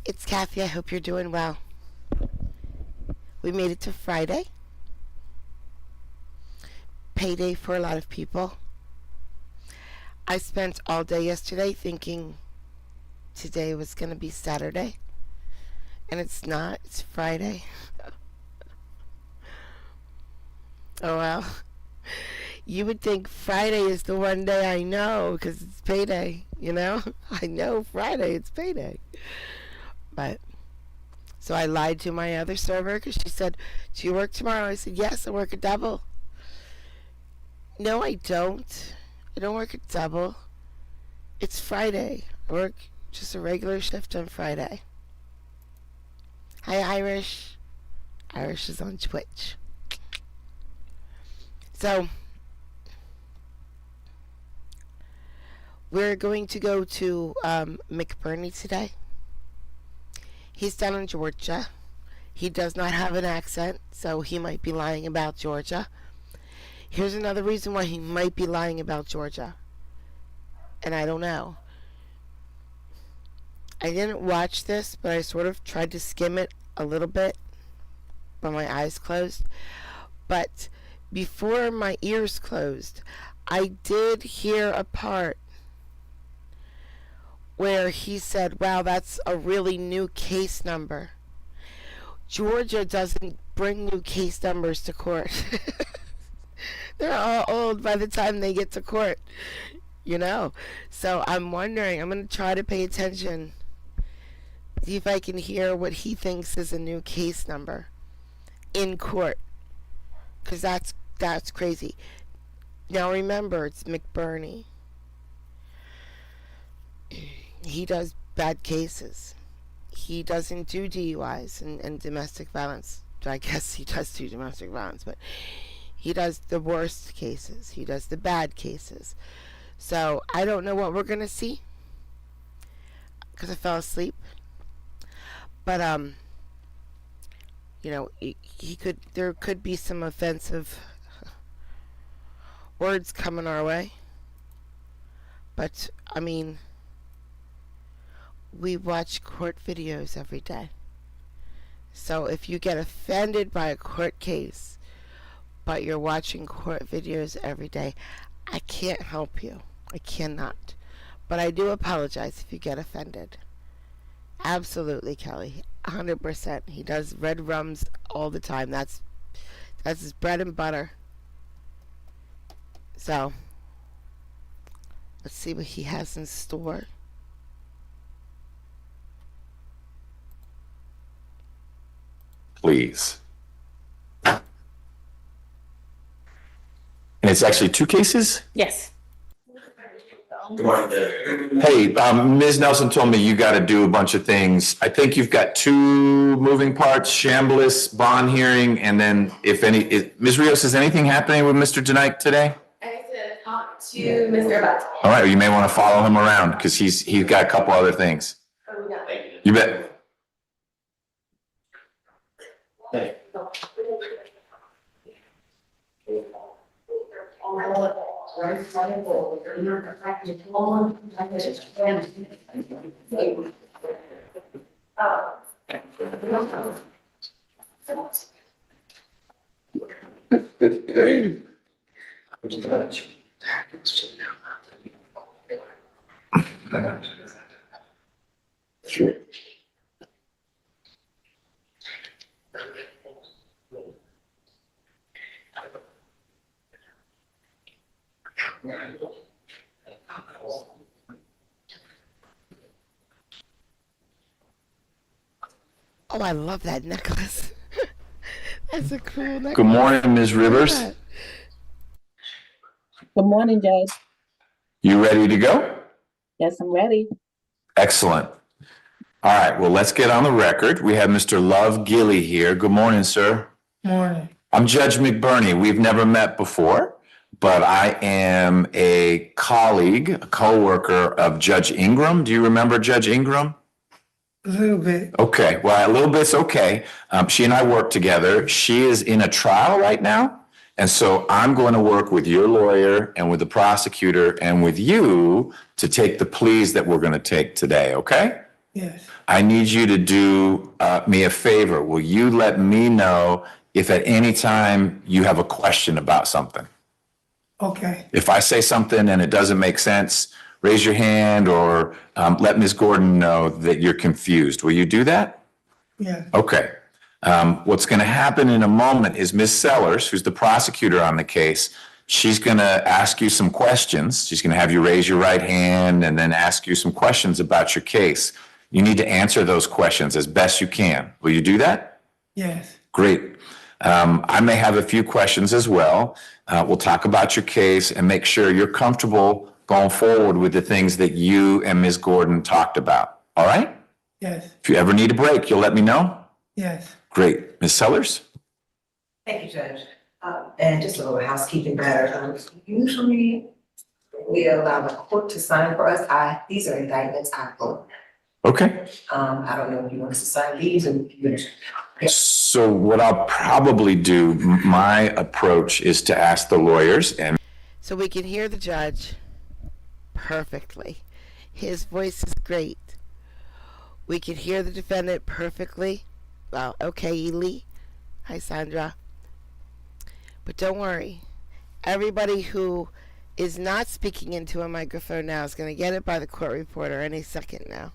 It's Kathy. I hope you're doing well. We made it to Friday. Payday for a lot of people. I spent all day yesterday thinking today was going to be Saturday. And it's not. It's Friday. Oh, well. You would think Friday is the one day I know because it's payday, you know? I know Friday, it's payday. But, so I lied to my other server because she said, do you work tomorrow? I said, yes, I work a double. No, I don't. I don't work a double. It's Friday. I work just a regular shift on Friday. Hi, Irish. Irish is on Twitch. So, we're going to go to McBurney today. He's down in Georgia. He does not have an accent, so he might be lying about Georgia. Here's another reason why he might be lying about Georgia. And I don't know. I didn't watch this, but I sort of tried to skim it a little bit, but my eyes closed. But before my ears closed, I did hear a part where he said, wow, that's a really new case number. Georgia doesn't bring new case numbers to court. They're all old by the time they get to court, you know. So I'm wondering, I'm going to try to pay attention, see if I can hear what he thinks is a new case number in court. Because that's crazy. Now remember, it's McBurney. He does bad cases. He doesn't do DUIs and domestic violence. I guess he does do domestic violence, but he does the worst cases. He does the bad cases. So I don't know what we're going to see because I fell asleep. But you know, there could be some offensive words coming our way. But I mean, we watch court videos every day. So if you get offended by a court case, but you're watching court videos every day, I can't help you. I cannot. But I do apologize if you get offended. Absolutely, Kelly. 100%. He does red rums all the time. That's his bread and butter. So, let's see what he has in store. Please. And it's actually two cases? Yes. Good morning. Hey, Ms. Nelson told me you got to do a bunch of things. I think you've got two moving parts, Chambliss bond hearing, and then if any, Ms. Rios, is anything happening with Mr. Denique today? I need to talk to Mr. Butt. All right, you may want to follow him around because he's got a couple other things. Oh, no. You bet. Hey. Oh, I love that necklace. That's a cool necklace. Good morning, Ms. Rivers. Good morning, Judge. You ready to go? Yes, I'm ready. Excellent. All right, well, let's get on the record. We have Mr. Love Gilly here. Good morning, sir. Morning. I'm Judge McBurney. We've never met before, but I am a colleague, a co-worker of Judge Ingram. Do you remember Judge Ingram? A little bit. Okay, well, a little bit's okay. She and I work together. She is in a trial right now. And so I'm going to work with your lawyer and with the prosecutor and with you to take the pleas that we're going to take today, okay? Yes. I need you to do me a favor. Will you let me know if at any time you have a question about something? Okay, If I say something and it doesn't make sense, raise your hand or let Ms. Gordon know that you're confused. Will you do that? yeah, Okay. What's going to happen in a moment is Ms. Sellers, who's the prosecutor on the case, she's going to ask you some questions. She's going to have you raise your right hand and then ask you some questions about your case. You need to answer those questions as best you can. Will you do that? yes, Great. I may have a few questions as well. We'll talk about your case and make sure you're comfortable going forward with the things that you and Ms. Gordon talked about. All right? yes, If you ever need a break, you'll let me know. yes. Great. Ms. Sellers? Thank you, Judge. And just a little housekeeping matter. Usually we allow the court to sign for us. These are indictments I wrote. Okay. I don't know if you want us to sign these and. So what I'll probably do, my approach is to ask the lawyers and So we can hear the judge perfectly. His voice is great. We can hear the defendant perfectly. Well, okay, Ely. Hi, Sandra. But don't worry. Everybody who is not speaking into a microphone now is going to get it by the court reporter any second now.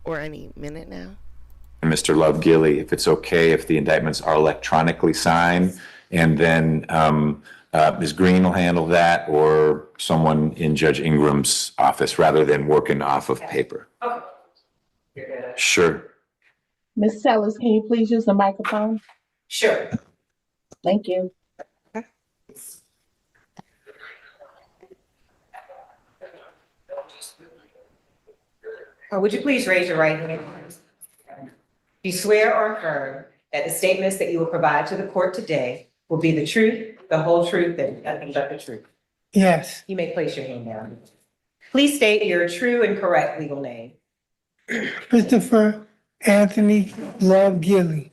Or any minute now. Mr. Love Gilly, if it's okay, if the indictments are electronically signed, and then Ms. Green will handle that, or someone in Judge Ingram's office, rather than working off of paper. Okay. You're good. Sure. Ms. Sellers, can you please use the microphone? Sure. Thank you. Would you please raise your right hand? Do you swear or affirm that the statements that you will provide to the court today will be the truth, the whole truth, and nothing but the truth? Yes, You may place your hand down. Please state your true and correct legal name. Christopher Anthony Love Gilly.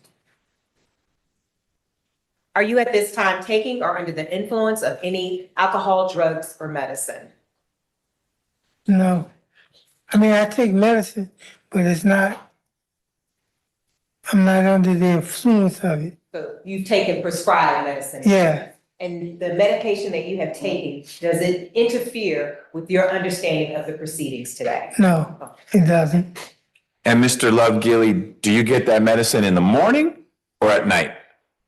Are you at this time taking or under the influence of any alcohol, drugs, or medicine? No, I mean, I take medicine, but I'm not under the influence of it. So you've taken prescribed medicine? Yeah, And the medication that you have taken, does it interfere with your understanding of the proceedings today? no, it doesn't. And Mr. Love Gilly, do you get that medicine in the morning or at night?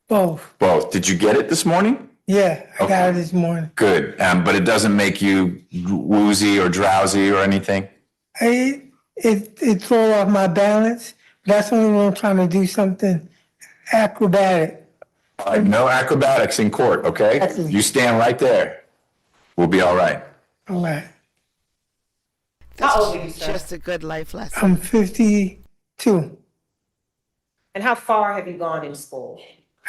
Both. Both. Did you get it this morning? Yeah, I got it this morning. Good. But it doesn't make you woozy or drowsy or anything? It throw off my balance. That's only when I'm trying to do something acrobatic. No acrobatics in court, okay? Excellent. You stand right there. We'll be all right. All right. How old are you, sir? Just a good life lesson. I'm 52. And how far have you gone in school?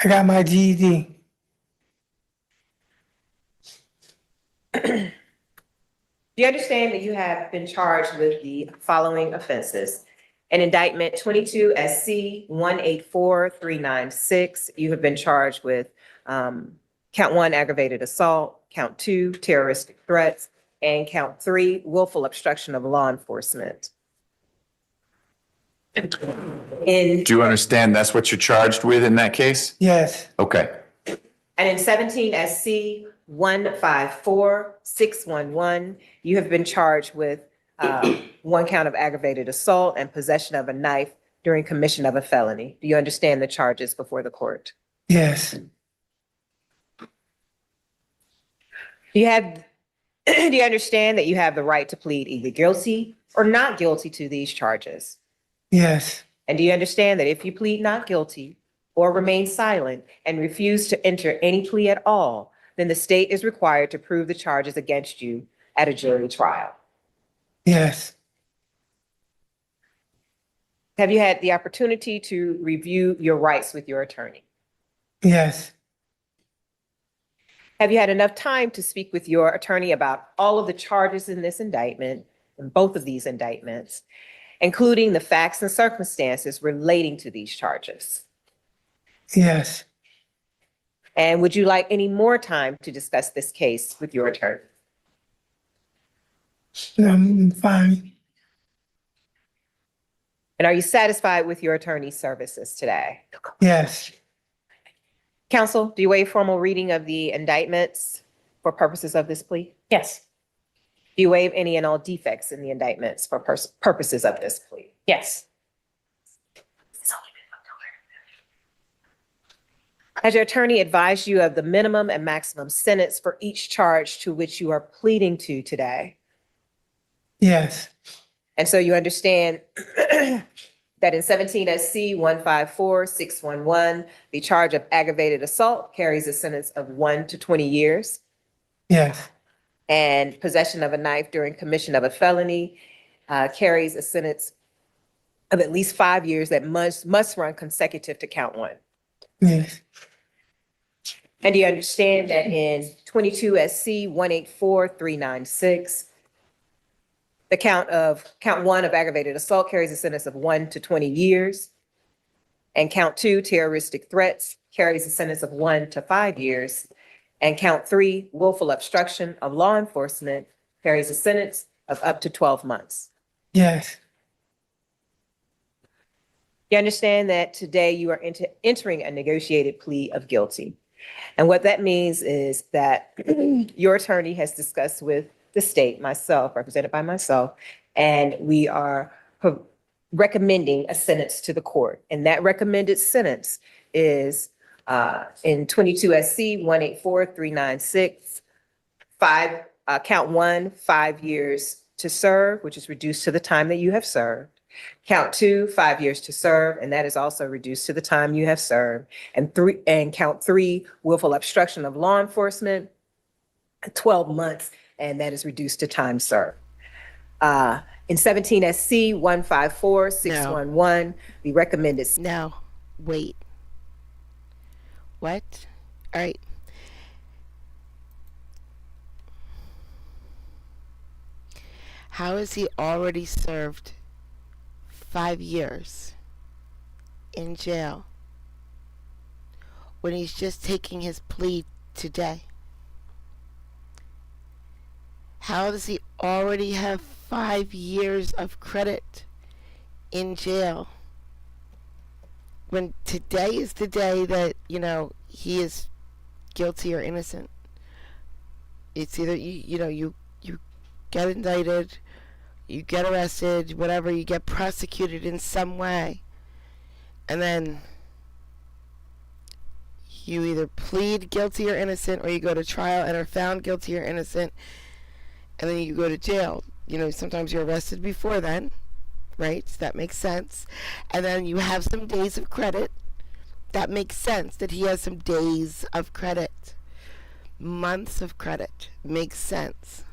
I got my GED. Do you understand that you have been charged with the following offenses? An indictment 22 SC 184396. You have been charged with count 1, aggravated assault, count 2, terroristic threats, and count 3, willful obstruction of law enforcement. In Do you understand that's what you're charged with in that case? Yes, Okay. And in 17 SC 154611, you have been charged with 1 count of aggravated assault and possession of a knife during commission of a felony. Do you understand the charges before the court? yes, Do you understand that you have the right to plead either guilty or not guilty to these charges? yes, And do you understand that if you plead not guilty or remain silent and refuse to enter any plea at all, then the state is required to prove the charges against you at a jury trial? yes, Have you had the opportunity to review your rights with your attorney? yes, Have you had enough time to speak with your attorney about all of the charges in this indictment, in both of these indictments, including the facts and circumstances relating to these charges? yes. And would you like any more time to discuss this case with your attorney? I'm fine. And are you satisfied with your attorney's services today? Yes, Counsel, do you waive formal reading of the indictments for purposes of this plea? Yes. Do you waive any and all defects in the indictments for purposes of this plea? Yes. Has your attorney advised you of the minimum and maximum sentence for each charge to which you are pleading to today? yes, And so you understand that in 17 SC 154611, the charge of aggravated assault carries a sentence of 1 to 20 years, yes, and possession of a knife during commission of a felony carries a sentence of at least 5 years that must run consecutive to count 1. yes, And do you understand that in 22 SC 184396, the count 1 of aggravated assault carries a sentence of 1 to 20 years, and count 2, terroristic threats, carries a sentence of 1 to 5 years, and count 3, willful obstruction of law enforcement, carries a sentence of up to 12 months. yes, You understand that today you are entering a negotiated plea of guilty. And what that means is that your attorney has discussed with the state, myself, represented by myself, and we are recommending a sentence to the court. And that recommended sentence is in 22 SC 184396, count 1, 5 years to serve, which is reduced to the time that you have served. Count 2, 5 years to serve, and that is also reduced to the time you have served. And count 3, willful obstruction of law enforcement, 12 months, and that is reduced to time served. In 17 SC 154611, the recommended. No, wait. What? All right. How has he already served 5 years in jail when he's just taking his plea today? How does he already have 5 years of credit in jail when today is the day that, he is guilty or innocent? It's either you get indicted, you get arrested, whatever, you get prosecuted in some way, and then you either plead guilty or innocent, or you go to trial and are found guilty or innocent, and then you go to jail. Sometimes you're arrested before then, right? That makes sense. And then you have some days of credit. That makes sense that he has some days of credit. Months of credit. Makes sense.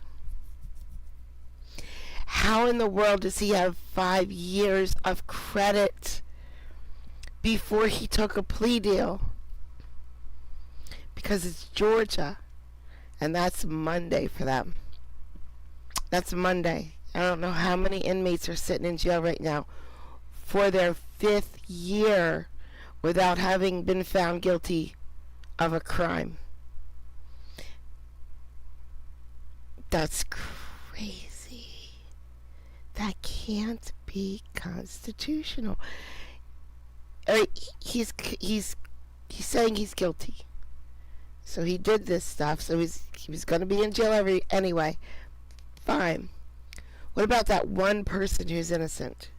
How in the world does he have 5 years of credit before he took a plea deal? Because it's Georgia, and that's Monday for them. That's Monday. I don't know how many inmates are sitting in jail right now for their 5th year without having been found guilty of a crime. That's crazy. That can't be constitutional. He's saying he's guilty. So he did this stuff. So he was going to be in jail anyway. Fine. What about that one person who's innocent?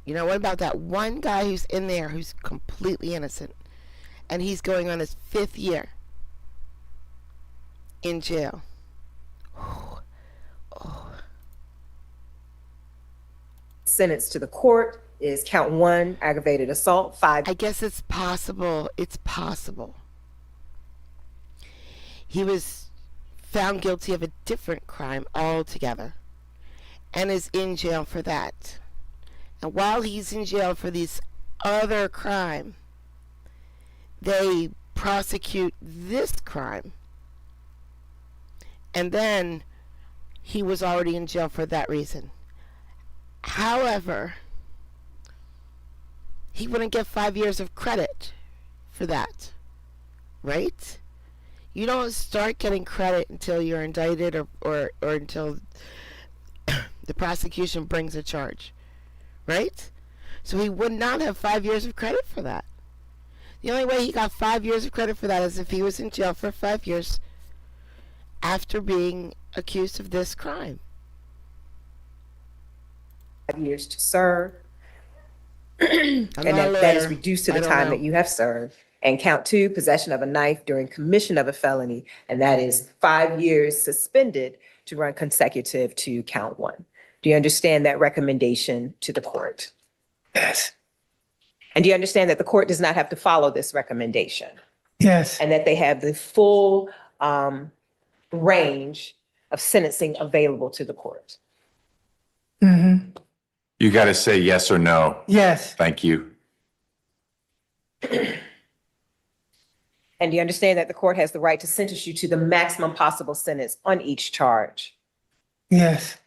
What about that one guy who's in there who's completely innocent? And he's going on his 5th year in jail. Oh. Sentence to the court is count 1, aggravated assault, 5. I guess it's possible. It's possible. He was found guilty of a different crime altogether and is in jail for that. And while he's in jail for this other crime, they prosecute this crime. And then he was already in jail for that reason. However, he wouldn't get 5 years of credit for that, right? You don't start getting credit until you're indicted or until the prosecution brings a charge, right? So he would not have 5 years of credit for that. The only way he got 5 years of credit for that is if he was in jail for 5 years after being accused of this crime. 5 years to serve, I'm and not a that is lawyer. reduced to I the don't time know. that you have served. And count two, possession of a knife during commission of a felony, and that is 5 years suspended to run consecutive to count one. Do you understand that recommendation to the court? Yes, And do you understand that the court does not have to follow this recommendation, yes, and that they have the full range of sentencing available to the court? mm-hmm, You got to say yes or no. yes, Thank you. And do you understand that the court has the right to sentence you to the maximum possible sentence on each charge? yes,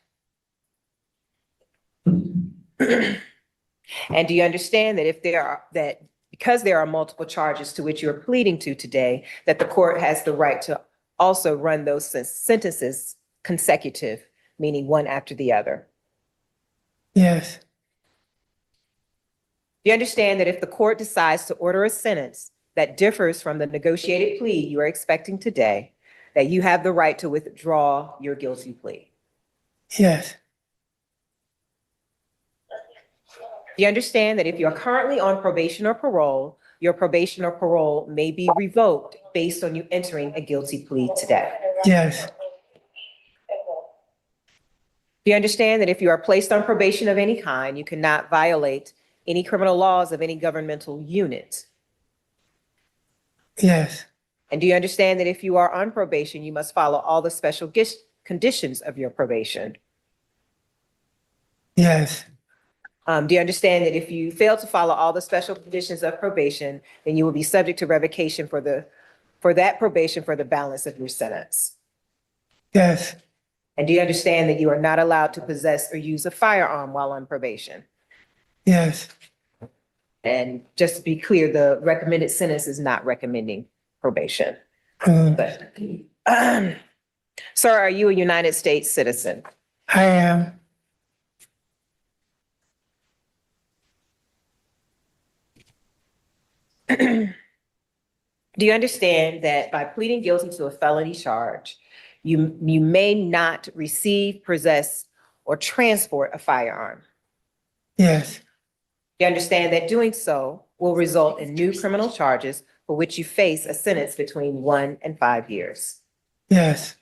And do you understand that because there are multiple charges to which you're pleading to today, that the court has the right to also run those sentences consecutive, meaning one after the other? yes, Do you understand that if the court decides to order a sentence that differs from the negotiated plea you are expecting today, that you have the right to withdraw your guilty plea? yes, Do you understand that if you are currently on probation or parole, your probation or parole may be revoked based on you entering a guilty plea today? yes, Do you understand that if you are placed on probation of any kind, you cannot violate any criminal laws of any governmental unit? yes, And do you understand that if you are on probation, you must follow all the special conditions of your probation? yes, Do you understand that if you fail to follow all the special conditions of probation, then you will be subject to revocation for that probation for the balance of your sentence? yes, And do you understand that you are not allowed to possess or use a firearm while on probation? yes, And just to be clear, the recommended sentence is not recommending probation. But, sir, are you a United States citizen? I am. Do you understand that by pleading guilty to a felony charge, you may not receive, possess, or transport a firearm? Yes, You understand that doing so will result in new criminal charges for which you face a sentence between 1 and 5 years. yes,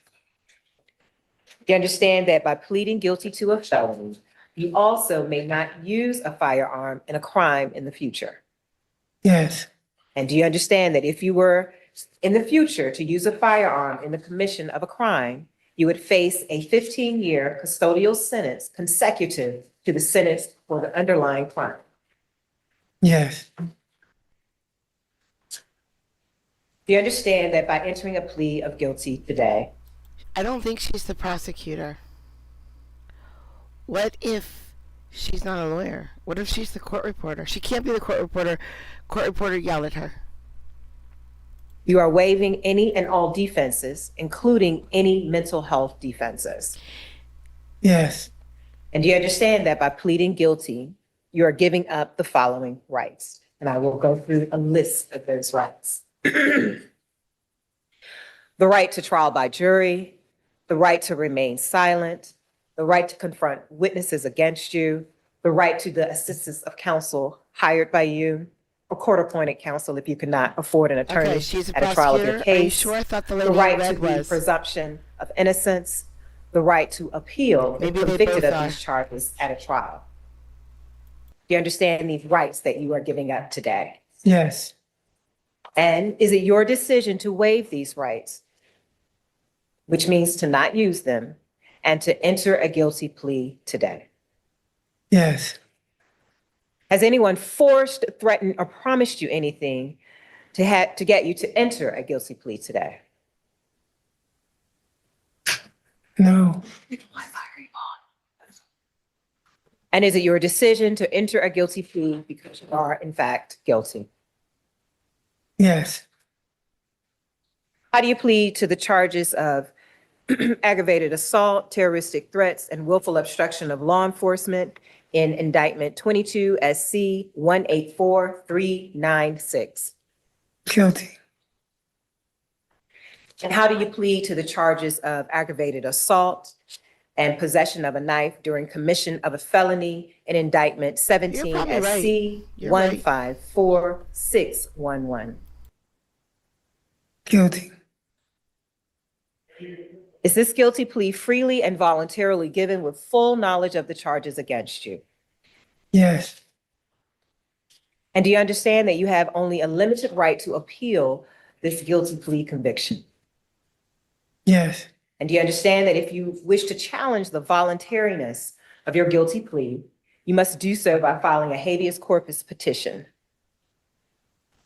You understand that by pleading guilty to a felony, you also may not use a firearm in a crime in the future. yes, And do you understand that if you were in the future to use a firearm in the commission of a crime, you would face a 15-year custodial sentence consecutive to the sentence for the underlying crime? yes, Do you understand that by entering a plea of guilty today, I don't think she's the prosecutor. What if she's not a lawyer? What if she's the court reporter? She can't be the court reporter. Court reporter yell at her. you are waiving any and all defenses, including any mental health defenses? yes, And do you understand that by pleading guilty, you are giving up the following rights? And I will go through a list of those rights. The right to trial by jury, the right to remain silent, the right to confront witnesses against you, the right to the assistance of counsel hired by you, or court-appointed counsel if you cannot afford an attorney Okay, she's a at a trial of prosecutor. your Are you case. sure? I thought the The lady in right to red the was. presumption of innocence, the right to appeal if Maybe they convicted both of are. these charges at a trial. Do you understand these rights that you are giving up today? yes, And is it your decision to waive these rights, which means to not use them, and to enter a guilty plea today? yes, Has anyone forced, threatened, or promised you anything to get you to enter a guilty plea today? no, And is it your decision to enter a guilty plea because you are in fact guilty? yes, How do you plead to the charges of aggravated assault, terroristic threats, and willful obstruction of law enforcement in indictment 22 SC 184396? Guilty. And how do you plead to the charges of aggravated assault and possession of a knife during commission of a felony in indictment 17 probably right. SC You're right. 154611? Guilty. Is this guilty plea freely and voluntarily given with full knowledge of the charges against you? Yes. And do you understand that you have only a limited right to appeal this guilty plea conviction? Yes. And do you understand that if you wish to challenge the voluntariness of your guilty plea, you must do so by filing a habeas corpus petition?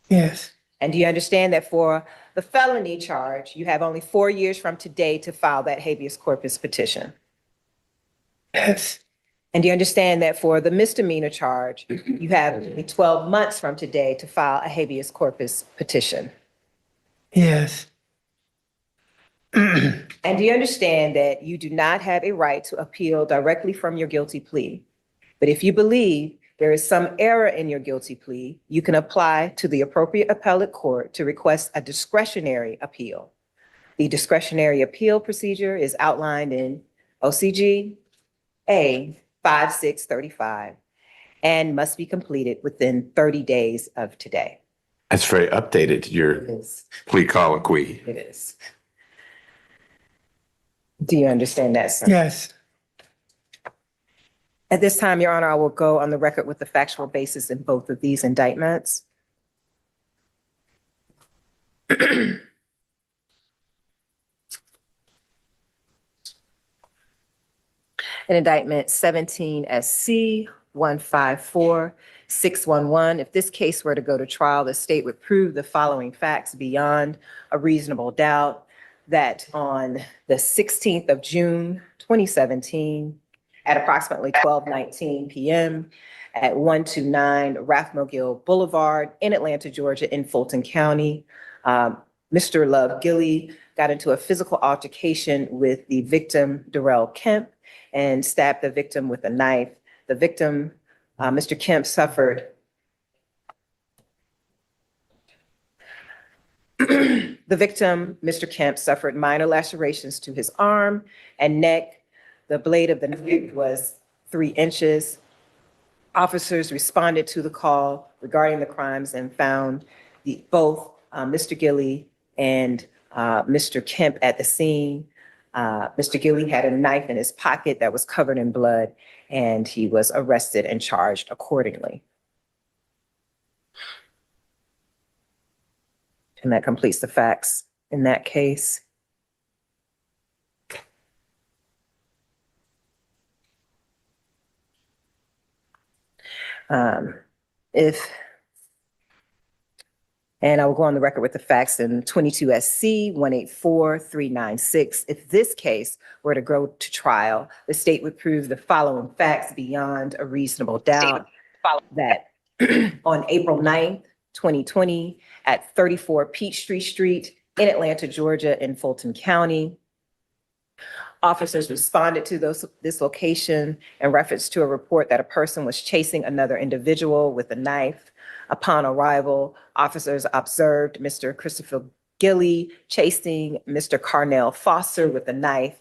Yes. And do you understand that for the felony charge, you have only 4 years from today to file that habeas corpus petition? Yes. And do you understand that for the misdemeanor charge, you have only 12 months from today to file a habeas corpus petition? Yes. And do you understand that you do not have a right to appeal directly from your guilty plea? But if you believe there is some error in your guilty plea, you can apply to the appropriate appellate court to request a discretionary appeal. The discretionary appeal procedure is outlined in OCG A 5635 and must be completed within 30 days of today. That's very updated, your It is. plea colloquy. It is. Do you understand that, sir? Yes. At this time, Your Honor, I will go on the record with the factual basis in both of these indictments. In indictment 17 SC 154611, if this case were to go to trial, the state would prove the following facts beyond a reasonable doubt: that on the 16th of June, 2017, at approximately 12:19 p.m. at 129 Rathmogil Boulevard in Atlanta, Georgia, in Fulton County, Mr. Love Gilly got into a physical altercation with the victim, Darrell Kemp, and stabbed the victim with a knife. The victim, Mr. Kemp, suffered The victim, Mr. Kemp, suffered minor lacerations to his arm and neck. The blade of the knife was 3 inches. Officers responded to the call regarding the crimes and found both Mr. Gilly and Mr. Kemp at the scene. Mr. Gilly had a knife in his pocket that was covered in blood, and he was arrested and charged accordingly. And that completes the facts in that case. And I will go on the record with the facts in 22 SC 184396. If this case were to go to trial, the state would prove the following facts beyond a reasonable doubt: that on April 9th, 2020, at 34 Peachtree Street in Atlanta, Georgia, in Fulton County, officers responded to this location in reference to a report that a person was chasing another individual with a knife. Upon arrival, officers observed Mr. Christopher Gilly chasing Mr. Carnell Foster with a knife.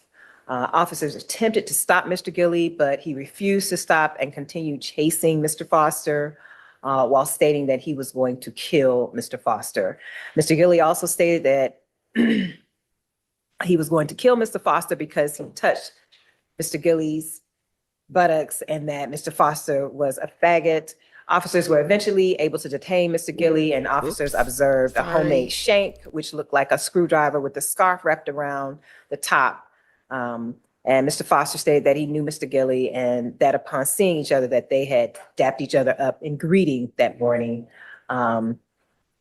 Officers attempted to stop Mr. Gilly, but he refused to stop and continued chasing Mr. Foster while stating that he was going to kill Mr. Foster. Mr. Gilly also stated that he was going to kill Mr. Foster because he touched Mr. Gilly's buttocks and that Mr. Foster was a faggot. Officers were eventually able to detain Mr. Gilly, and officers observed a homemade shank, which looked like a screwdriver with a scarf wrapped around the top. And Mr. Foster stated that he knew Mr. Gilly and that upon seeing each other that they had dapped each other up in greeting that morning. And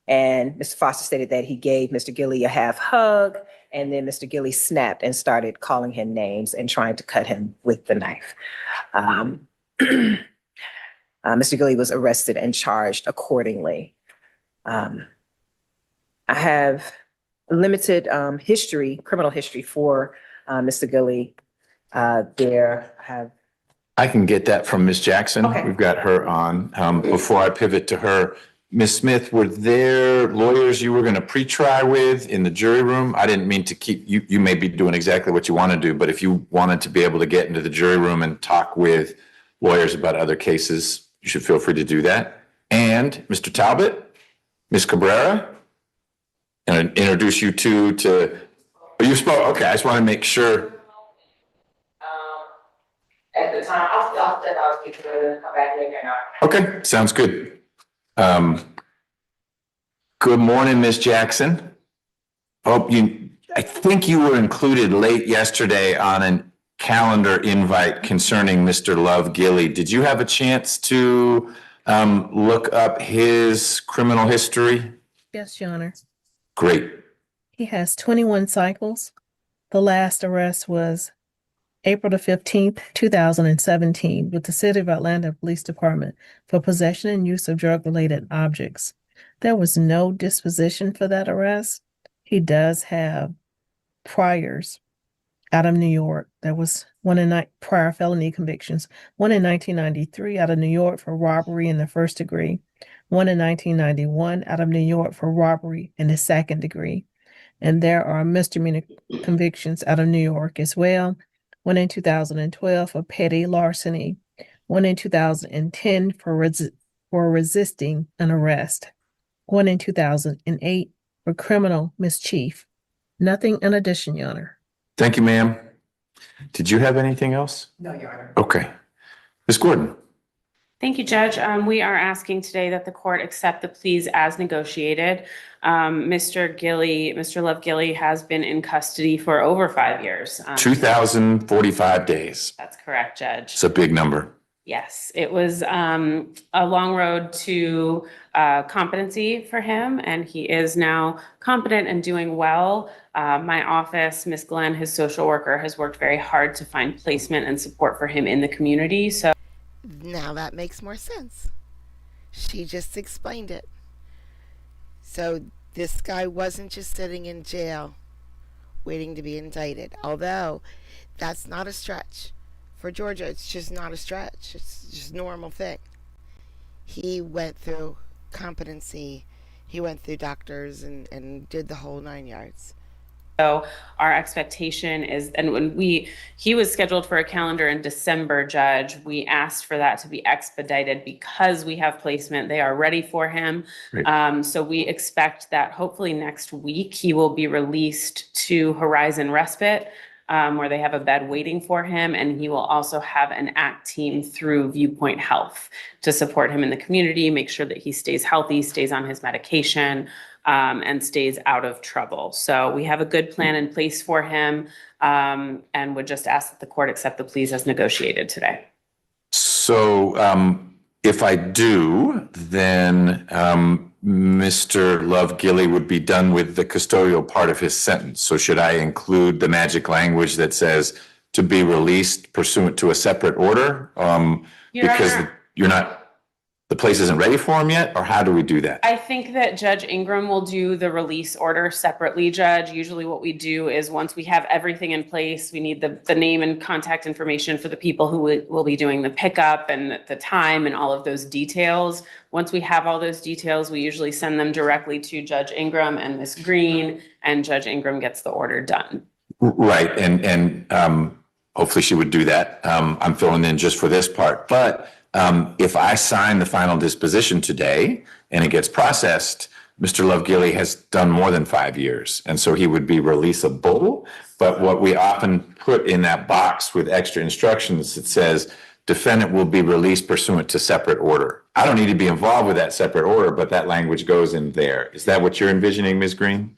Mr. Foster stated that he gave Mr. Gilly a half hug, and then Mr. Gilly snapped and started calling him names and trying to cut him with the knife. Mr. Gilly was arrested and charged accordingly. I have limited criminal history for Mr. Gilly. I I can get that from Ms. Jackson. Okay. We've got her on. Before I pivot to her, Ms. Smith, were there lawyers you were going to pre-try with in the jury room? I didn't mean to keep, you may be doing exactly what you want to do, but if you wanted to be able to get into the jury room and talk with lawyers about other cases, you should feel free to do that. And Mr. Talbot, Ms. Cabrera, and introduce you two to, oh, you spoke, okay, I just want to make sure. At the time, I'll speak to come back later. Okay, sounds good. Good morning, Ms. Jackson. I think you were included late yesterday on a calendar invite concerning Mr. Love Gilly. Did you have a chance to look up his criminal history? Yes, Your Honor. Great. He has 21 cycles. The last arrest was April the 15th, 2017, with the City of Atlanta Police Department for possession and use of drug-related objects. There was no disposition for that arrest. He does have priors out of New York. There was prior felony convictions, one in 1993 out of New York for robbery in the first degree, one in 1991 out of New York for robbery in the second degree. And there are misdemeanor convictions out of New York as well. One in 2012 for petty larceny, one in 2010 for resisting an arrest, one in 2008 for criminal mischief. Nothing in addition, Your Honor. Thank you, ma'am. Did you have anything else? No, Your Honor. Okay. Ms. Gordon. Thank you, Judge. We are asking today that the court accept the pleas as negotiated. Mr. Love Gilly has been in custody for over 5 years. 2,045 days. That's correct, Judge. It's a big number. Yes, it was a long road to competency for him, and he is now competent and doing well. My office, Ms. Glenn, his social worker, has worked very hard to find placement and support for him in the community. So Now that makes more sense. She just explained it. So this guy wasn't just sitting in jail waiting to be indicted. Although that's not a stretch. For Georgia, it's just not a stretch. It's just a normal thing. He went through competency. He went through doctors and did the whole 9 yards. So our expectation is, and when he was scheduled for a calendar in December, Judge, we asked for that to be expedited because we have placement. They are ready for him. So we expect that hopefully next week he will be released to Horizon Respite, where they have a bed waiting for him. And he will also have an ACT team through Viewpoint Health to support him in the community, make sure that he stays healthy, stays on his medication, and stays out of trouble. So we have a good plan in place for him, and would just ask that the court accept the pleas as negotiated today. So if I do, then Mr. Love Gilly would be done with the custodial part of his sentence. So should I include the magic language that says to be released pursuant to a separate order? Your Because Honor, you're not, the place isn't ready for him yet, or how do we do that? I think that Judge Ingram will do the release order separately, Judge. Usually what we do is once we have everything in place, we need the name and contact information for the people who will be doing the pickup and the time and all of those details. Once we have all those details, we usually send them directly to Judge Ingram and Ms. Green, and Judge Ingram gets the order done. Right, and hopefully she would do that. I'm filling in just for this part, but if I sign the final disposition today and it gets processed, Mr. Love Gilly has done more than 5 years, and so he would be releasable. But what we often put in that box with extra instructions, it says defendant will be released pursuant to separate order. I don't need to be involved with that separate order, but that language goes in there. Is that what you're envisioning, Ms. Green?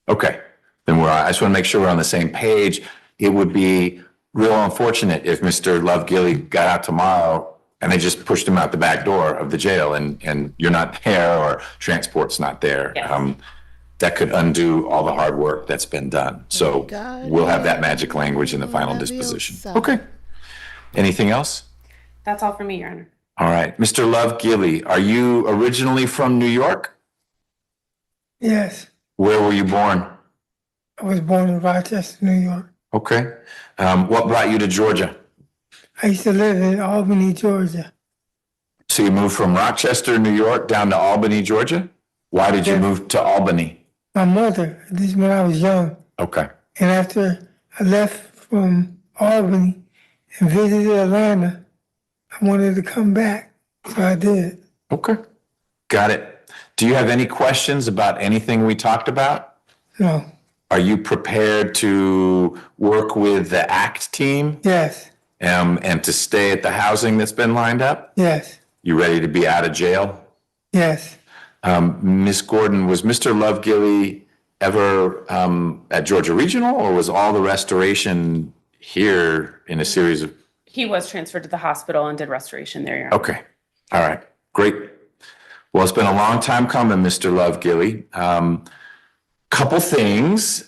Okay, then I just want to make sure we're on the same page. It would be real unfortunate if Mr. Love Gilly got out tomorrow and they just pushed him out the back door of the jail and you're not there or transport's not there. Yes. That could undo all the hard work that's been done. So God, we'll have yeah. that magic language in the final Whatever you disposition. say. Okay. Anything else? That's all for me, Your Honor. All right. Mr. Love Gilly, are you originally from New York? Yes, Where were you born? I was born in Rochester, New York. Okay. What brought you to Georgia? I used to live in Albany, Georgia. So you moved from Rochester, New York, down to Albany, Georgia? Why did you Yeah. move to Albany? My mother, this is when I was young. Okay. And after I left from Albany and visited Atlanta, I wanted to come back. So I did. Okay. Got it. Do you have any questions about anything we talked about? No. Are you prepared to work with the ACT team Yes. and to stay at the housing that's been lined up? Yes. You ready to be out of jail? Yes. Ms. Gordon, was Mr. Lovegilly ever at Georgia Regional, or was all the restoration here in a series of? He was transferred to the hospital and did restoration there, Your Honor. Okay. All right. Great. Well, it's been a long time coming, Mr. Lovegilly. Couple things.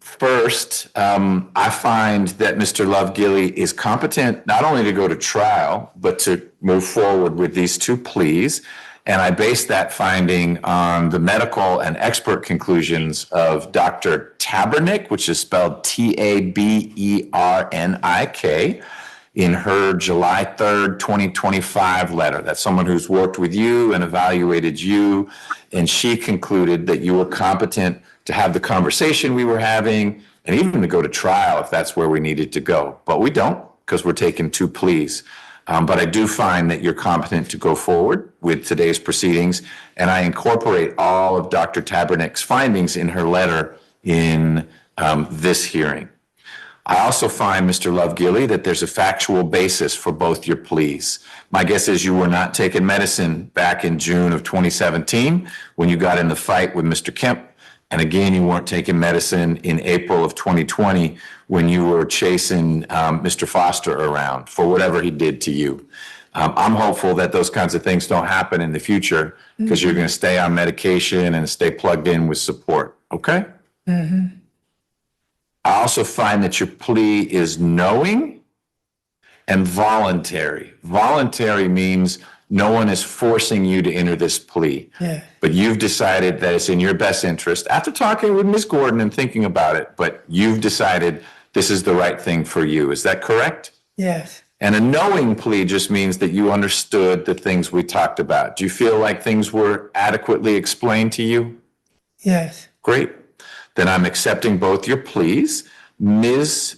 First, I find that Mr. Lovegilly is competent not only to go to trial, but to move forward with these two pleas. And I base that finding on the medical and expert conclusions of Dr. Tabernick, which is spelled Tabernik, in her July 3rd, 2025 letter. That's someone who's worked with you and evaluated you. And she concluded that you were competent to have the conversation we were having and even to go to trial if that's where we needed to go. But we don't, because we're taking two pleas. But I do find that you're competent to go forward with today's proceedings. And I incorporate all of Dr. Tabernick's findings in her letter in this hearing. I also find, Mr. Lovegilly, that there's a factual basis for both your pleas. My guess is you were not taking medicine back in June of 2017 when you got in the fight with Mr. Kemp. And again, you weren't taking medicine in April of 2020 when you were chasing Mr. Foster around for whatever he did to you. I'm hopeful that those kinds of things don't happen in the future because you're going to stay on medication and stay plugged in with support. Okay? Mm-hmm. I also find that your plea is knowing and voluntary. Voluntary means no one is forcing you to enter this plea, Yeah. but you've decided that it's in your best interest after talking with Ms. Gordon and thinking about it, but you've decided this is the right thing for you. Is that correct? Yes. And a knowing plea just means that you understood the things we talked about. Do you feel like things were adequately explained to you? Yes. Great. Then I'm accepting both your pleas. Ms.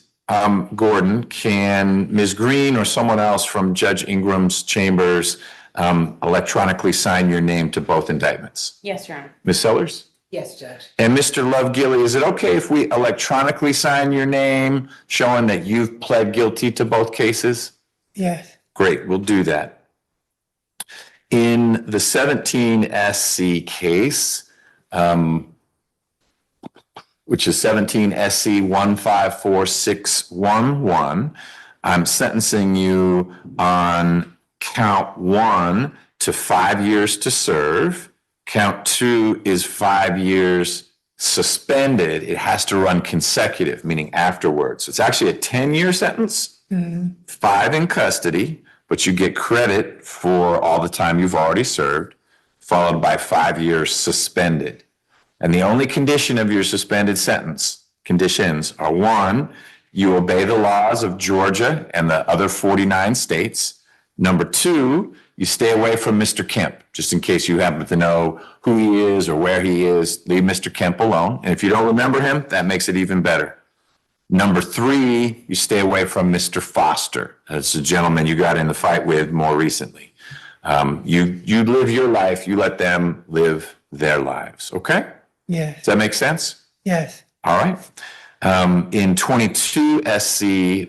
Gordon, can Ms. Green or someone else from Judge Ingram's chambers electronically sign your name to both indictments? Yes, Your Honor. Ms. Sellers? Yes, Judge. And Mr. Lovegilly, is it okay if we electronically sign your name showing that you've pled guilty to both cases? Yes. Great, we'll do that. In the 17 SC case, which is 17 SC 154611, I'm sentencing you on count 1 to 5 years to serve. Count 2 is 5 years suspended. It has to run consecutive, meaning afterwards. It's actually a 10-year sentence, 5 in custody, but you get credit for all the time you've already served, followed by 5 years suspended. And the only condition of your suspended sentence, conditions, are 1, you obey the laws of Georgia and the other 49 states. Number 2, you stay away from Mr. Kemp, just in case you happen to know who he is or where he is. Leave Mr. Kemp alone. And if you don't remember him, that makes it even better. Number 3, you stay away from Mr. Foster. That's the gentleman you got in the fight with more recently. You live your life. You let them live their lives. Okay? Yes. Does that make sense? Yes. All right. In 22 SC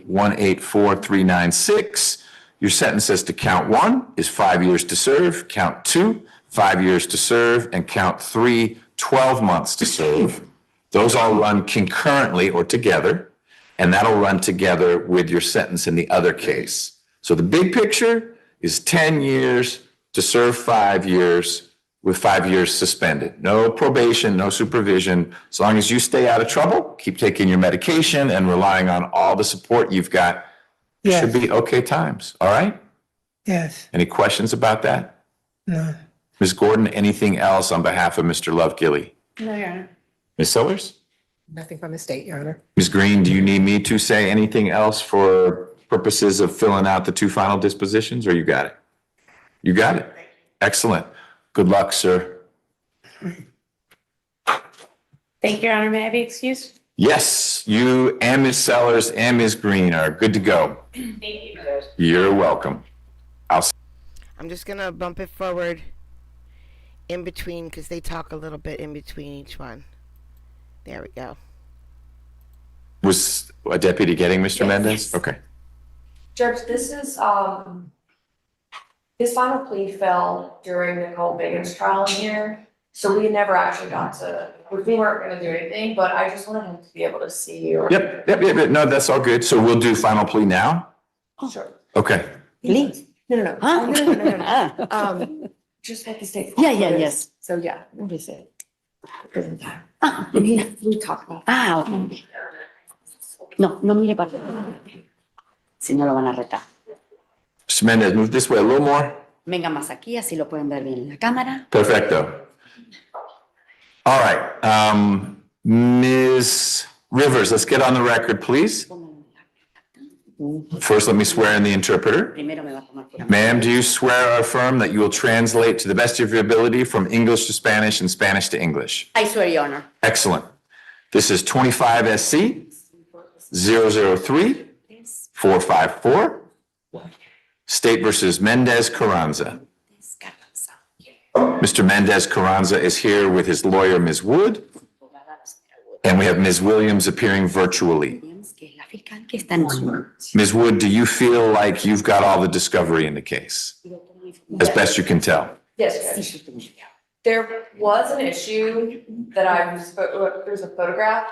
184396, your sentences to count 1 is 5 years to serve, count 2, 5 years to serve, and count 3, 12 months to serve. Those all run concurrently or together, and that'll run together with your sentence in the other case. So the big picture is 10 years to serve 5 years with 5 years suspended. No probation, no supervision. As long as you stay out of trouble, keep taking your medication and relying on all the support you've got, it Yes. should be okay times. All right? Yes. Any questions about that? No. Ms. Gordon, anything else on behalf of Mr. Lovegilly? No, Your Honor. Ms. Sellers? Nothing from the state, Your Honor. Ms. Green, do you need me to say anything else for purposes of filling out the two final dispositions, or you got it? You got it. Excellent. Good luck, sir. Thank you, Your Honor. May I be excused? Yes, you and Ms. Sellers and Ms. Green are good to go. Thank you, Judge. You're welcome. I'm just gonna bump it forward in between because they talk a little bit in between each one. There we go. Was a deputy getting Mr. Yes. Mendez? Okay. Judge, this is, his final plea fell during Nicole Biggins' trial in here. So we never actually got to, we weren't gonna do anything, but I just wanted him to be able to see you. Yep. No, that's all good. So we'll do final plea now? Sure. Okay. Please. No. Just like the state. Yes. So yeah, what is it? We talk about. Okay. No, no mire para si no lo van a retar. Mr. Mendez, move this way a little more. Venga más aquí, así lo pueden ver bien en la cámara. Perfecto. All right. Ms. Rivers, let's get on the record, please. First, let me swear in the interpreter. Primero me va a tomar por la Ma'am, do you swear or affirm that you will translate to the best of your ability from English to Spanish and Spanish to English? I swear, Your Honor. Excellent. This is 25 SC 003 454. State versus Mendez Carranza. Mr. Mendez Carranza is here with his lawyer, Ms. Wood, and we have Ms. Williams appearing virtually. Que es la fiscal que está en su. Ms. Wood, do you feel like you've got all the discovery in the case, as best you can tell? Yes, Judge. There was an issue that there's a photograph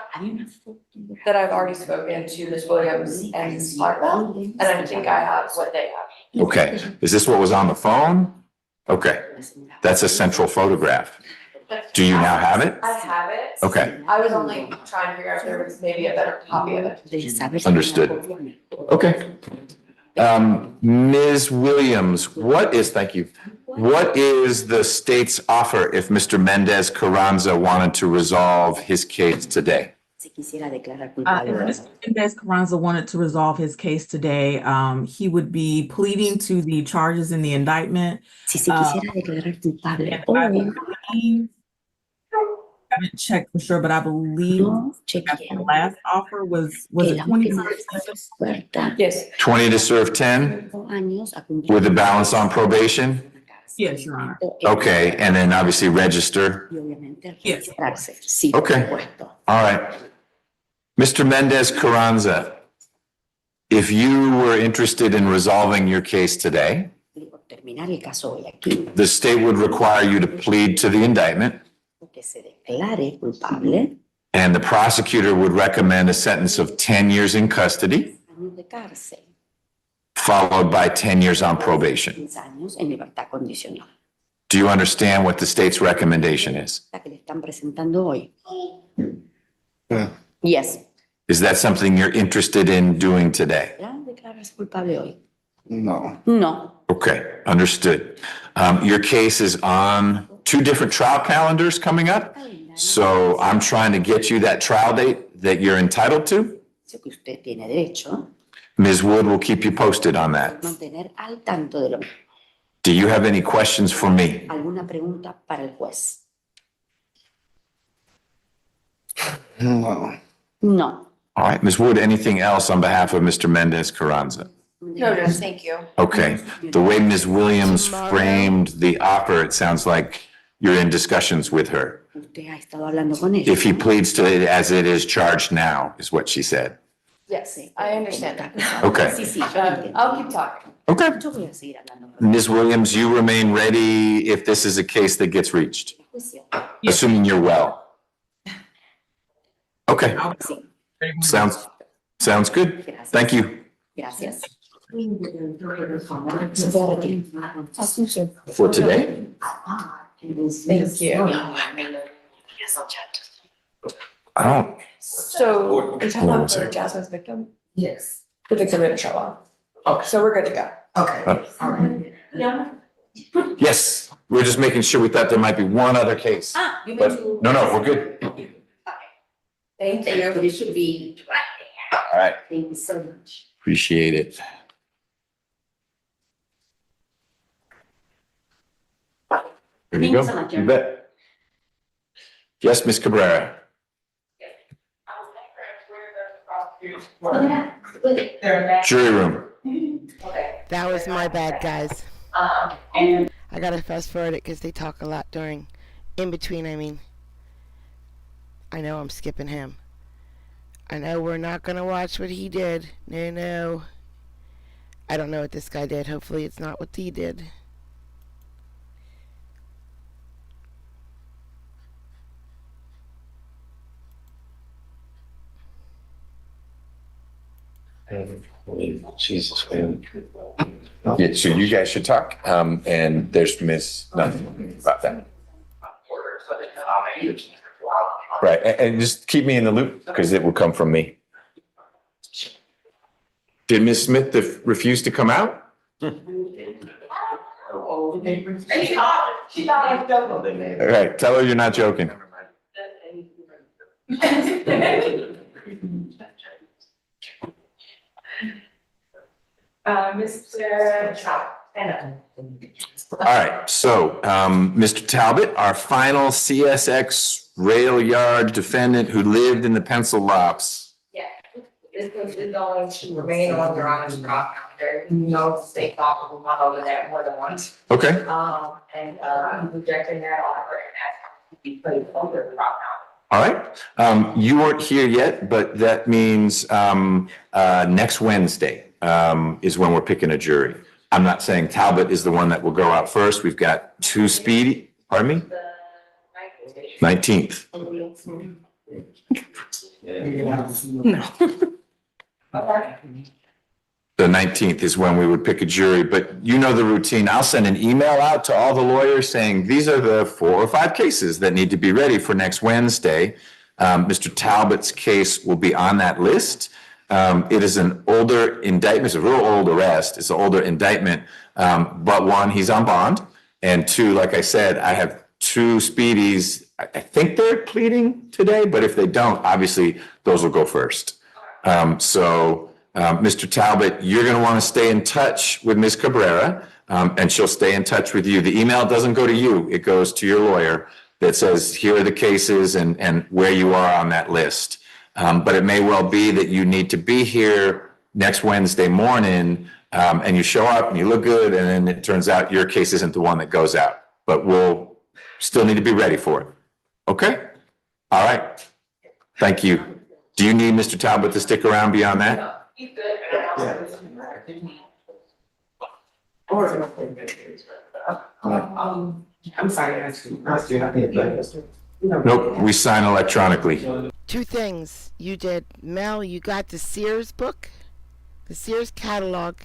that I've already spoken to Ms. Williams and Ms. Clark about, and I think I have what they have. Okay, is this what was on the phone? Okay, that's a central photograph. Do you now have it? I have it. Okay, I was only trying to figure out if there was maybe a better copy of it. Understood. Okay. Ms. Williams, thank you. What is the state's offer if Mr. Mendez Carranza wanted to resolve his case today? Si quisiera declarar If culpable. Mr. Mendez Carranza wanted to resolve his case today, he would be pleading to the charges in the indictment. Si se quisiera declarar culpable. And I believe, I haven't checked for sure, but I believe No, that the chequeo. last offer was Que it la 20? última puerta. Yes. 20 to serve 10 Años a cumplir. with a balance on probation? Yes, Your Honor. Okay, and then obviously register. Y obviamente Yes. registrarse. Sí, Okay. por supuesto. All right. Mr. Mendez Carranza, if you were interested in resolving your case today, Por terminar el caso hoy aquí, the state would require you to plead to the indictment, que se declare culpable, and the prosecutor would recommend a sentence of 10 years in custody, años de cárcel, followed by 10 years on probation. 15 años en libertad condicional. Do you understand what the state's recommendation is? La que le están presentando hoy. Yes. Is that something you're interested in doing today? ¿Ya declaras culpable hoy? No. No. Okay, understood. Your case is on 2 different trial calendars coming up. So I'm trying to get you that trial date that you're entitled to. Eso que usted tiene derecho Ms. Wood will keep you posted on a that. mantener al tanto de lo. Do you have any questions for me? ¿Alguna pregunta para el juez? No. No. All right, Ms. Wood, anything else on behalf of Mr. Mendez Carranza? No, Judge, thank you. Okay, the way Ms. Williams Tomorrow. framed the offer, it sounds like you're in discussions with her. Usted ha estado hablando con ella. If he pleads to it as it is charged now, is what she said. Yes, I understand that. Okay, Sí, sí, yo entiendo. I'll keep talking. okay. Yo voy a seguir hablando con Ms. Williams, you remain ready if this is a case that gets reached, el juicio. assuming you're well. Okay, Sí, sounds good. Thank you. gracias. For today? Thank you. I don't, So, you're talking Hold on a about second. Jasmine's victim? Yes. The victim in trouble. Okay. So we're good to go. Okay. yes, we're just making sure. We thought there might be one other case. But, no, we're good. Thank you. It should be. All right. Thank you so much. Appreciate it. There you Thanks go. so much, You Jeremy. bet. Yes, Ms. Cabrera. Jury room. That was my bad, guys. And I gotta fast forward it because they talk a lot during, in between, I mean. I know I'm skipping him. I know we're not gonna watch what he did. No. I don't know what this guy did. Hopefully it's not what he did. Jesus, man. Yeah, so you guys should talk, and there's nothing about that. Right, and just keep me in the loop, because it will come from me. Did Ms. Smith refuse to come out? she thought I was joking. All right, tell her you're not joking. Mr. All right, so, Mr. Talbot, our final CSX rail yard defendant who lived in the pencil lops. Yeah, this is going to remain on your honest rock. There, no state law will not over that more than once. Okay, And, I'm rejecting that offer and asking to be put over the rock. all right. You weren't here yet, but that means, next Wednesday, is when we're picking a jury. I'm not saying Talbot is the one that will go out first. We've got two speedy, pardon me? 19th. The 19th is when we would pick a jury, but you know the routine. I'll send an email out to all the lawyers saying, these are the 4 or 5 cases that need to be ready for next Wednesday. Mr. Talbot's case will be on that list. It is an older indictment. It's a real old arrest. It's an older indictment. But one, he's on bond. And 2, like I said, I have 2 speedies. I think they're pleading today, but if they don't, obviously those will go first. Mr. Talbot, you're going to want to stay in touch with Ms. Cabrera, and she'll stay in touch with you. The email doesn't go to you. It goes to your lawyer that says, here are the cases and where you are on that list. But it may well be that you need to be here next Wednesday morning, and you show up and you look good, and then it turns out your case isn't the one that goes out. But we'll still need to be ready for it. Okay? All right. Thank you. Do you need Mr. Talbot to stick around beyond that? He's good. I'm sorry. Nope, we sign electronically. 2 things you did. Mel, you got the Sears book, the Sears catalog.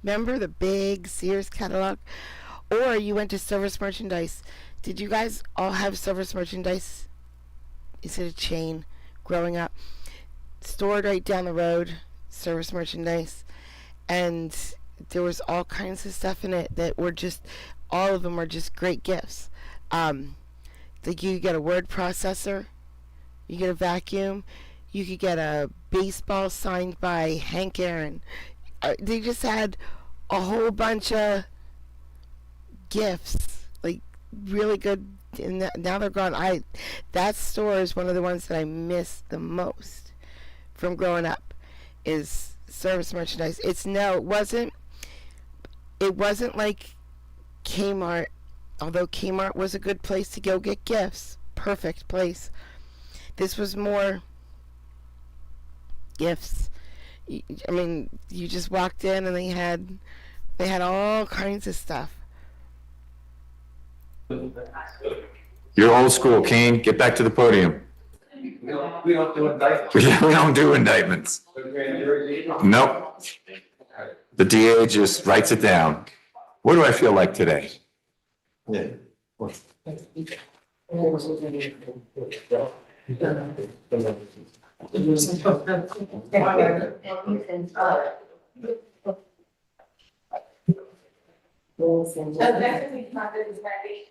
Remember the big Sears catalog? Or you went to Service Merchandise. Did you guys all have Service Merchandise? Is it a chain growing up? Stored right down the road, Service Merchandise. And there was all kinds of stuff in it that were just, all of them were just great gifts. Like you could get a word processor, you get a vacuum, you could get a baseball signed by Hank Aaron. They just had a whole bunch of gifts, like really good. And now they're gone. That store is one of the ones that I miss the most from growing up, is Service Merchandise. It wasn't like Kmart, although Kmart was a good place to go get gifts. Perfect place. This was more gifts. I mean, you just walked in and they had all kinds of stuff. You're old school, Kane. Get back to the podium. We don't do indictments. We don't do indictments. Nope. The DA just writes it down. What do I feel like today? Yeah.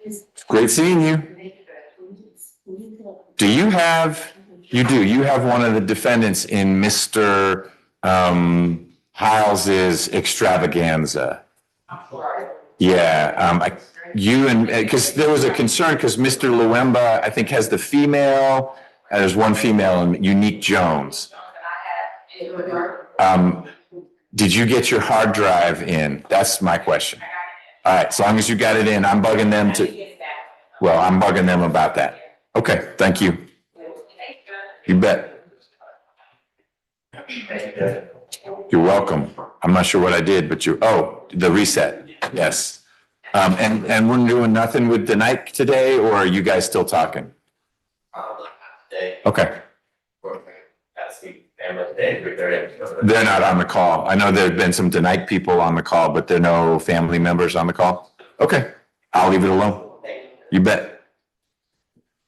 It's great seeing you. You have one of the defendants in Mr. Hyles's extravaganza. Yeah, because there was a concern, because Mr. Luemba, I think, has the female, there's one female, and Unique Jones. Did you get your hard drive in? That's my question. All right, as long as you got it in, I'm bugging them I'm bugging them about that. Okay, thank you. You bet. You're welcome. I'm not sure what I did, but the reset. Yes. And we're doing nothing with the night today, or are you guys still talking? Okay. They're not on the call. I know there have been some Denike people on the call, but there are no family members on the call. Okay, I'll leave it alone. You bet.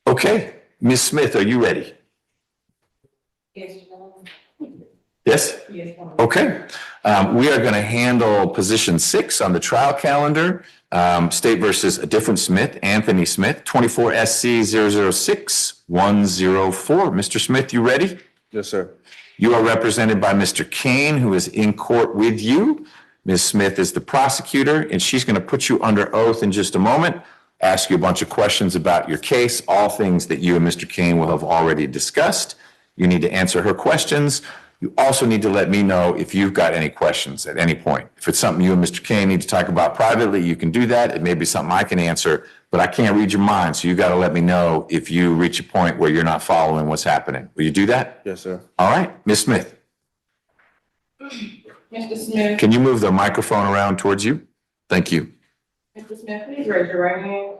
Okay, Ms. Smith, are you ready? Yes? Okay. We are going to handle position 6 on the trial calendar. State versus a different Smith, Anthony Smith, 24 SC 006-104. Mr. Smith, you ready? Yes, sir. You are represented by Mr. Kane, who is in court with you. Ms. Smith is the prosecutor, and she's going to put you under oath in just a moment, ask you a bunch of questions about your case, all things that you and Mr. Kane will have already discussed. You need to answer her questions. You also need to let me know if you've got any questions at any point. If it's something you and Mr. Kane need to talk about privately, you can do that. It may be something I can answer, but I can't read your mind, so you got to let me know if you reach a point where you're not following what's happening. Will you do that? Yes, sir. All right, Ms. Smith. Mr. Smith, Can you move the microphone around towards you? Thank you. Mr. Smith, please raise your right hand.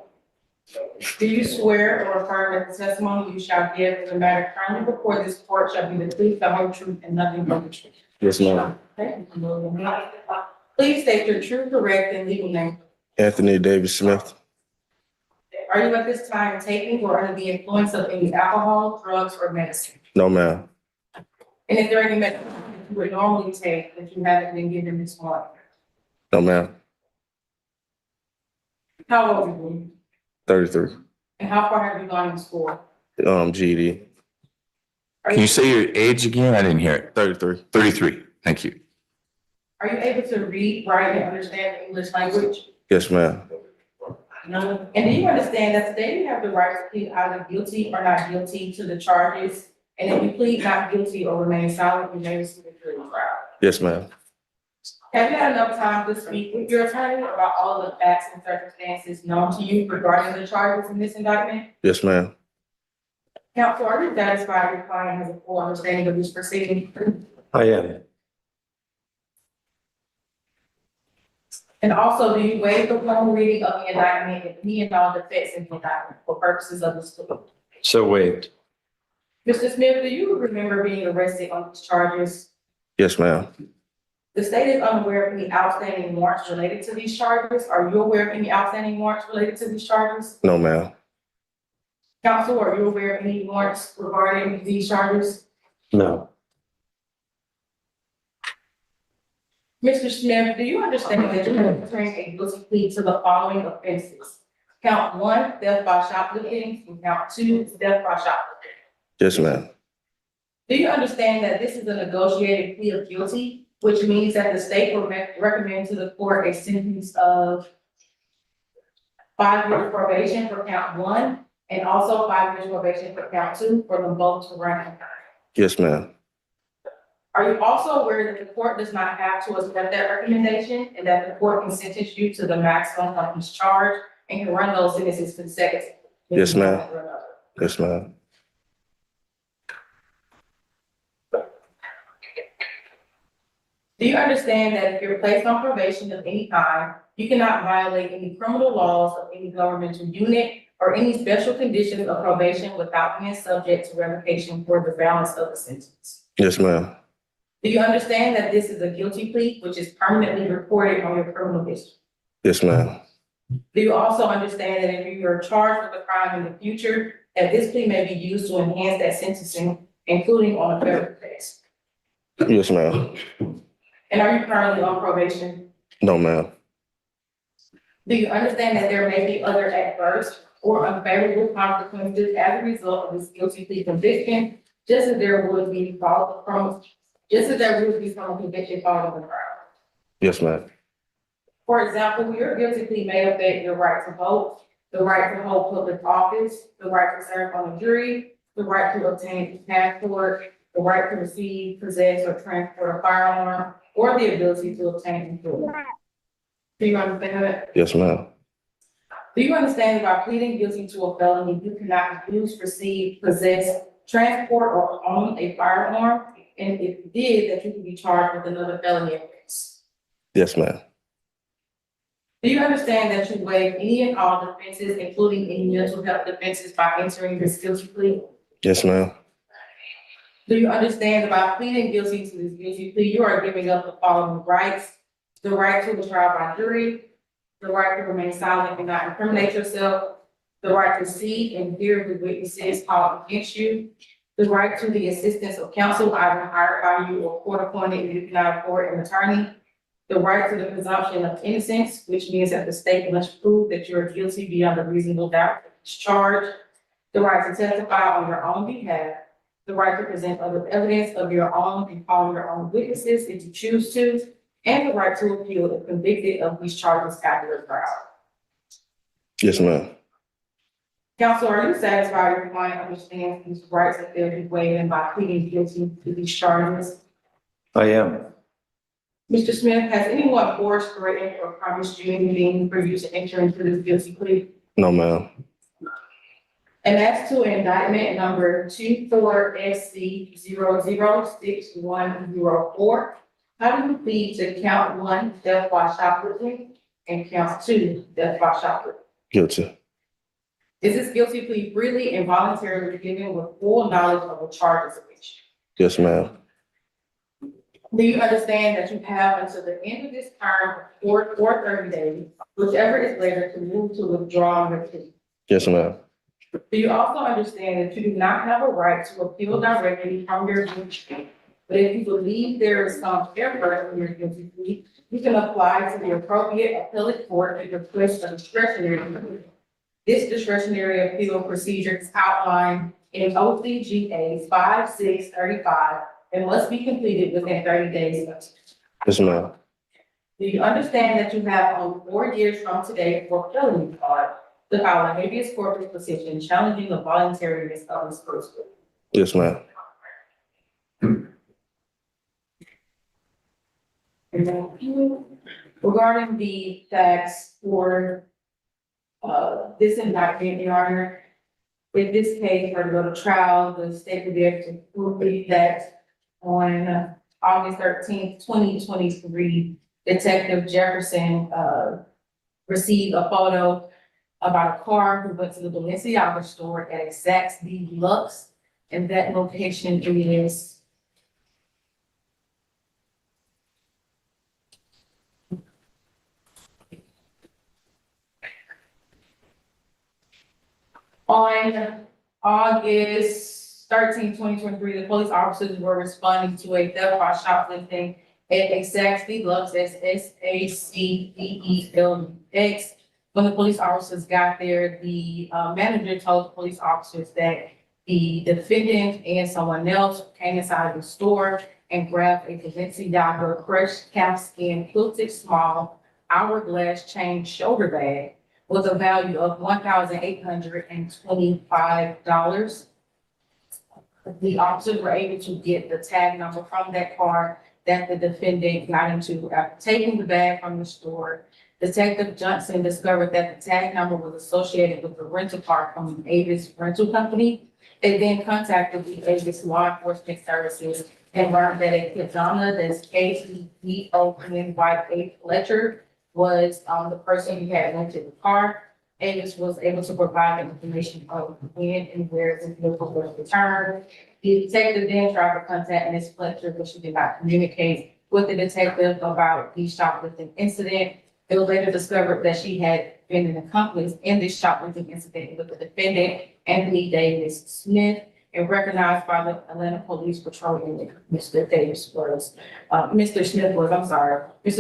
Do you swear or affirm that the testimony you shall give in the matter currently before this court shall be the truth, the whole truth, and nothing but the truth? Yes, ma'am. Okay. Please state your true, correct, and legal name. Anthony Davis Smith. Are you at this time taking or under the influence of any alcohol, drugs, or medicine? No, ma'am. And is there any medicine you would normally take that you haven't been given this morning? No, ma'am. How old are you? 33. And how far have you gone in school? GED. Can you say your age again? I didn't hear it. 33. 33. Thank you. Are you able to read, write, and understand the English language? Yes, ma'am. No. And do you understand that today you have the right to plead either guilty or not guilty to the charges? And if you plead not guilty or remain silent, you may receive a jury trial. Yes, ma'am. Have you had enough time to speak with your attorney about all the facts and circumstances known to you regarding the charges in this indictment? Yes, ma'am. Counsel, are you satisfied your client has a full understanding of this proceeding? I am. And also, do you waive the formal reading of the indictment if any and all defects in the indictment for purposes of this plea? So waived. Mr. Smith, do you remember being arrested on these charges? Yes, ma'am. The state is unaware of any outstanding warrants related to these charges. Are you aware of any outstanding warrants related to these charges? No, ma'am. Counsel, are you aware of any warrants regarding these charges? No. Mr. Smith, do you understand that you are entering a guilty plea to the following offenses? Count 1, theft by shoplifting, and count 2, theft by shoplifting. Yes, ma'am. Do you understand that this is a negotiated plea of guilty, which means that the state will recommend to the court a sentence of 5 years probation for count 1, and also 5 years probation for count 2 for them both to run concurrent? Yes, ma'am. Are you also aware that the court does not have to accept that recommendation, and that the court can sentence you to the maximum of each charge and can run those sentences consecutively? Yes, ma'am. Yes, ma'am. Do you understand that if you're placed on probation of any kind, you cannot violate any criminal laws of any governmental unit or any special conditions of probation without being subject to revocation for the balance of the sentence? Yes, ma'am. Do you understand that this is a guilty plea, which is permanently recorded on your criminal history? Yes, ma'am. Do you also understand that if you are charged with a crime in the future, that this plea may be used to enhance that sentencing, including on a federal case? Yes, ma'am. And are you currently on probation? No, ma'am. Do you understand that there may be other adverse or unfavorable consequences as a result of this guilty plea conviction, just as there would be from just as there would be someone convicted following the trial. Yes, ma'am. For example, your guilty plea may affect your right to vote, the right to hold public office, the right to serve on a jury, the right to obtain a passport, the right to receive, possess, or transport a firearm, or the ability to obtain employment. Do you understand that? Yes, ma'am. Do you understand that by pleading guilty to a felony, you cannot use, receive, possess, transport, or own a firearm? And if you did, that you could be charged with another felony offense. Yes, ma'am. Do you understand that you waive any and all defenses, including any mental health defenses, by entering this guilty plea? Yes, ma'am. Do you understand that by pleading guilty to this guilty plea, you are giving up the following rights: the right to a trial by jury, the right to remain silent and not incriminate yourself, the right to see and hear the witnesses called against you, the right to the assistance of counsel either hired by you or court appointed if you cannot afford an attorney, the right to the presumption of innocence, which means that the state must prove that you are guilty beyond a reasonable doubt of this charge, the right to testify on your own behalf, the right to present other evidence of your own and call your own witnesses if you choose to, and the right to appeal if convicted of these charges after the trial. Yes, ma'am. Counsel, are you satisfied your client understands these rights that they'll be waiving by pleading guilty to these charges? I am. Mr. Smith, has anyone forced, threatened, or promised you anything for you to enter into this guilty plea? No, ma'am. And as to indictment number 24SC006104, how do you plead to count 1, death by shoplifting, and count 2, death by shoplifting? Guilty. Is this guilty plea freely and voluntarily given with full knowledge of the charges against you? Yes, ma'am. Do you understand that you have until the end of this term or 30 days, whichever is later, to move to withdraw your plea? Yes, ma'am. Do you also understand that you do not have a right to appeal directly from your guilty plea? But if you believe there is some error in your guilty plea, you can apply to the appropriate appellate court to request a discretionary appeal. This discretionary appeal procedure is outlined in OCGA 5635 and must be completed within 30 days. Yes, ma'am. Do you understand that you have only 4 years from today for felony card to file a habeas corpus petition challenging the voluntariness of this person? Yes, ma'am. Regarding the facts for this indictment, Your Honor, in this case, for the go to trial, the state will be able to prove that on August 13th, 2023, Detective Jefferson received a photo about a car who went to the Balenciaga store at Saks Deluxe, and that location is on August 13th, 2023, the police officers were responding to a theft by shoplifting at a Saks Deluxe, that's SACDELX. When the police officers got there, the manager told the police officers that the defendant and someone else came inside the store and grabbed a Balenciaga crushed calfskin quilted small hourglass chain shoulder bag with a value of $1,825. The officers were able to get the tag number from that car that the defendant got into. After taking the bag from the store, Detective Johnson discovered that the tag number was associated with the rental car from the Avis Rental Company. They then contacted the Avis Law Enforcement Services and learned that a Kizana, that's KEDONY Fletcher, was the person who had rented the car. Avis was able to provide information of when and where the vehicle was returned. The detective then tried to contact Ms. Fletcher, but she did not communicate with the detective about the shoplifting incident. It was later discovered that she had been an accomplice in this shoplifting incident with the defendant, Anthony Davis Smith, and recognized by the Atlanta Police Patrol unit. Mr.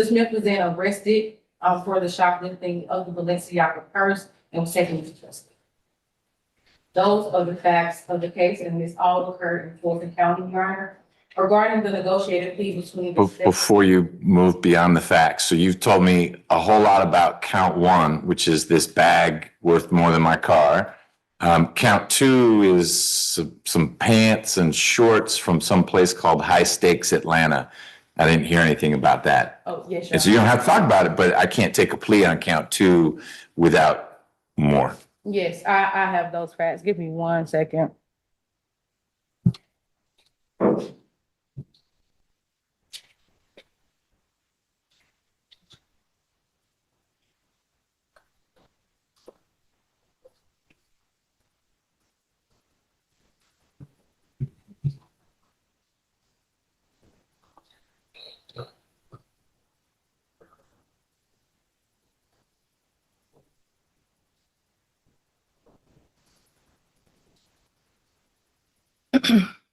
Smith was then arrested for the shoplifting of the Balenciaga purse and was taken into custody. Those are the facts of the case, and this all occurred in Fulton County, Your Honor. regarding the negotiated plea between the state. Before you move beyond the facts, so you've told me a whole lot about count one, which is this bag worth more than my car. Count two is some pants and shorts from some place called High Stakes Atlanta. I didn't hear anything about that. Oh, yes, And so you don't have to talk about it, but I can't take a plea on count two without more. Yes, I have those facts. Give me 1 second.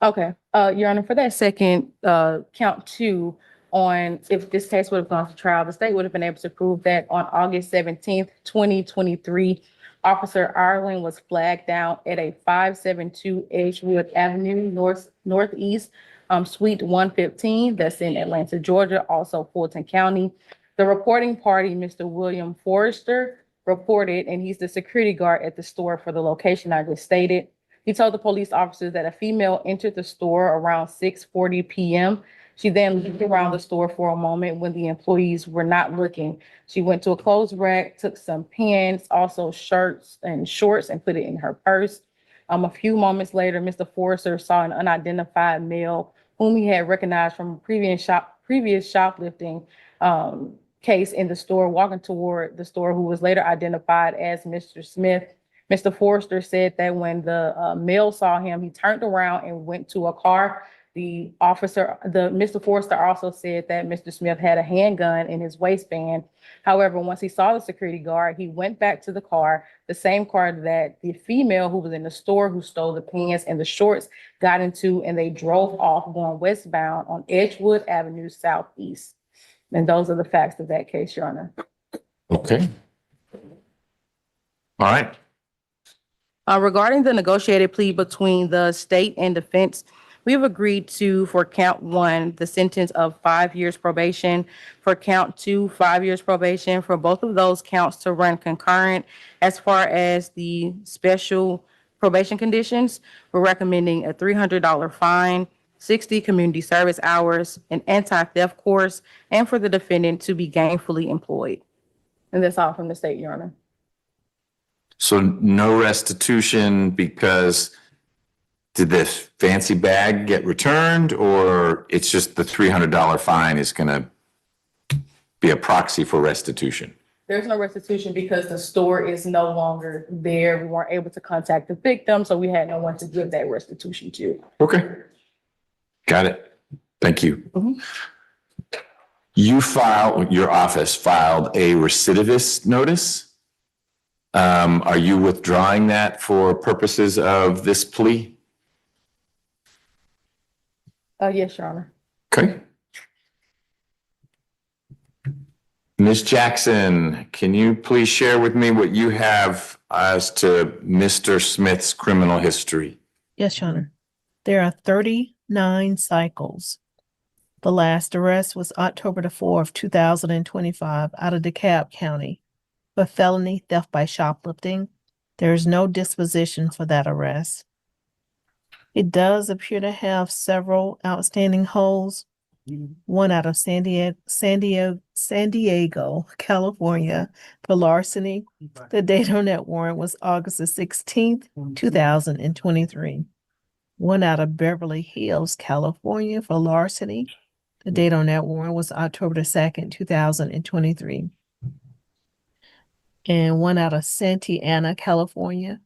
Okay, Your Honor, for that second, count two on, if this case would have gone to trial, the state would have been able to prove that on August 17th, 2023, Officer Ireland was flagged down at a 572 Edgewood Avenue Northeast, Suite 115, that's in Atlanta, Georgia, also Fulton County. The reporting party, Mr. William Forrester, reported, and he's the security guard at the store for the location I just stated. He told the police officers that a female entered the store around 6:40 p.m. She then looked around the store for a moment when the employees were not looking. She went to a clothes rack, took some pants, also shirts and shorts, and put it in her purse. A few moments later, Mr. Forrester saw an unidentified male whom he had recognized from a previous shoplifting case in the store, walking toward the store, who was later identified as Mr. Smith. Mr. Forrester said that when the male saw him, he turned around and went to a car. Mr. Forrester also said that Mr. Smith had a handgun in his waistband. However, once he saw the security guard, he went back to the car, the same car that the female who was in the store who stole the pants and the shorts got into, and they drove off going westbound on Edgewood Avenue Southeast. And those are the facts of that case, Your Honor. Okay. All right. Regarding the negotiated plea between the state and defense, we have agreed to, for count one, the sentence of 5 years probation, for count two, 5 years probation, for both of those counts to run concurrent. As far as the special probation conditions, we're recommending a $300 fine, 60 community service hours, an anti-theft course, and for the defendant to be gainfully employed. And that's all from the state, Your Honor. So no restitution because did this fancy bag get returned, or it's just the $300 fine is going to be a proxy for restitution? There's no restitution because the store is no longer there. We weren't able to contact the victim, so we had no one to give that restitution to. Okay. Got it. Thank you. Mhm. Your office filed a recidivist notice. Are you withdrawing that for purposes of this plea? Yes, Your Honor. Okay. Ms. Jackson, can you please share with me what you have as to Mr. Smith's criminal history? Yes, Your Honor. There are 39 cycles. The last arrest was October the 4th, 2025, out of DeKalb County for felony theft by shoplifting. There is no disposition for that arrest. It does appear to have several outstanding holds. One out of San Diego, California, for larceny. The date on that warrant was August the 16th, 2023. One out of Beverly Hills, California, for larceny. The date on that warrant was October the 2nd, 2023. And one out of Santa Ana, California,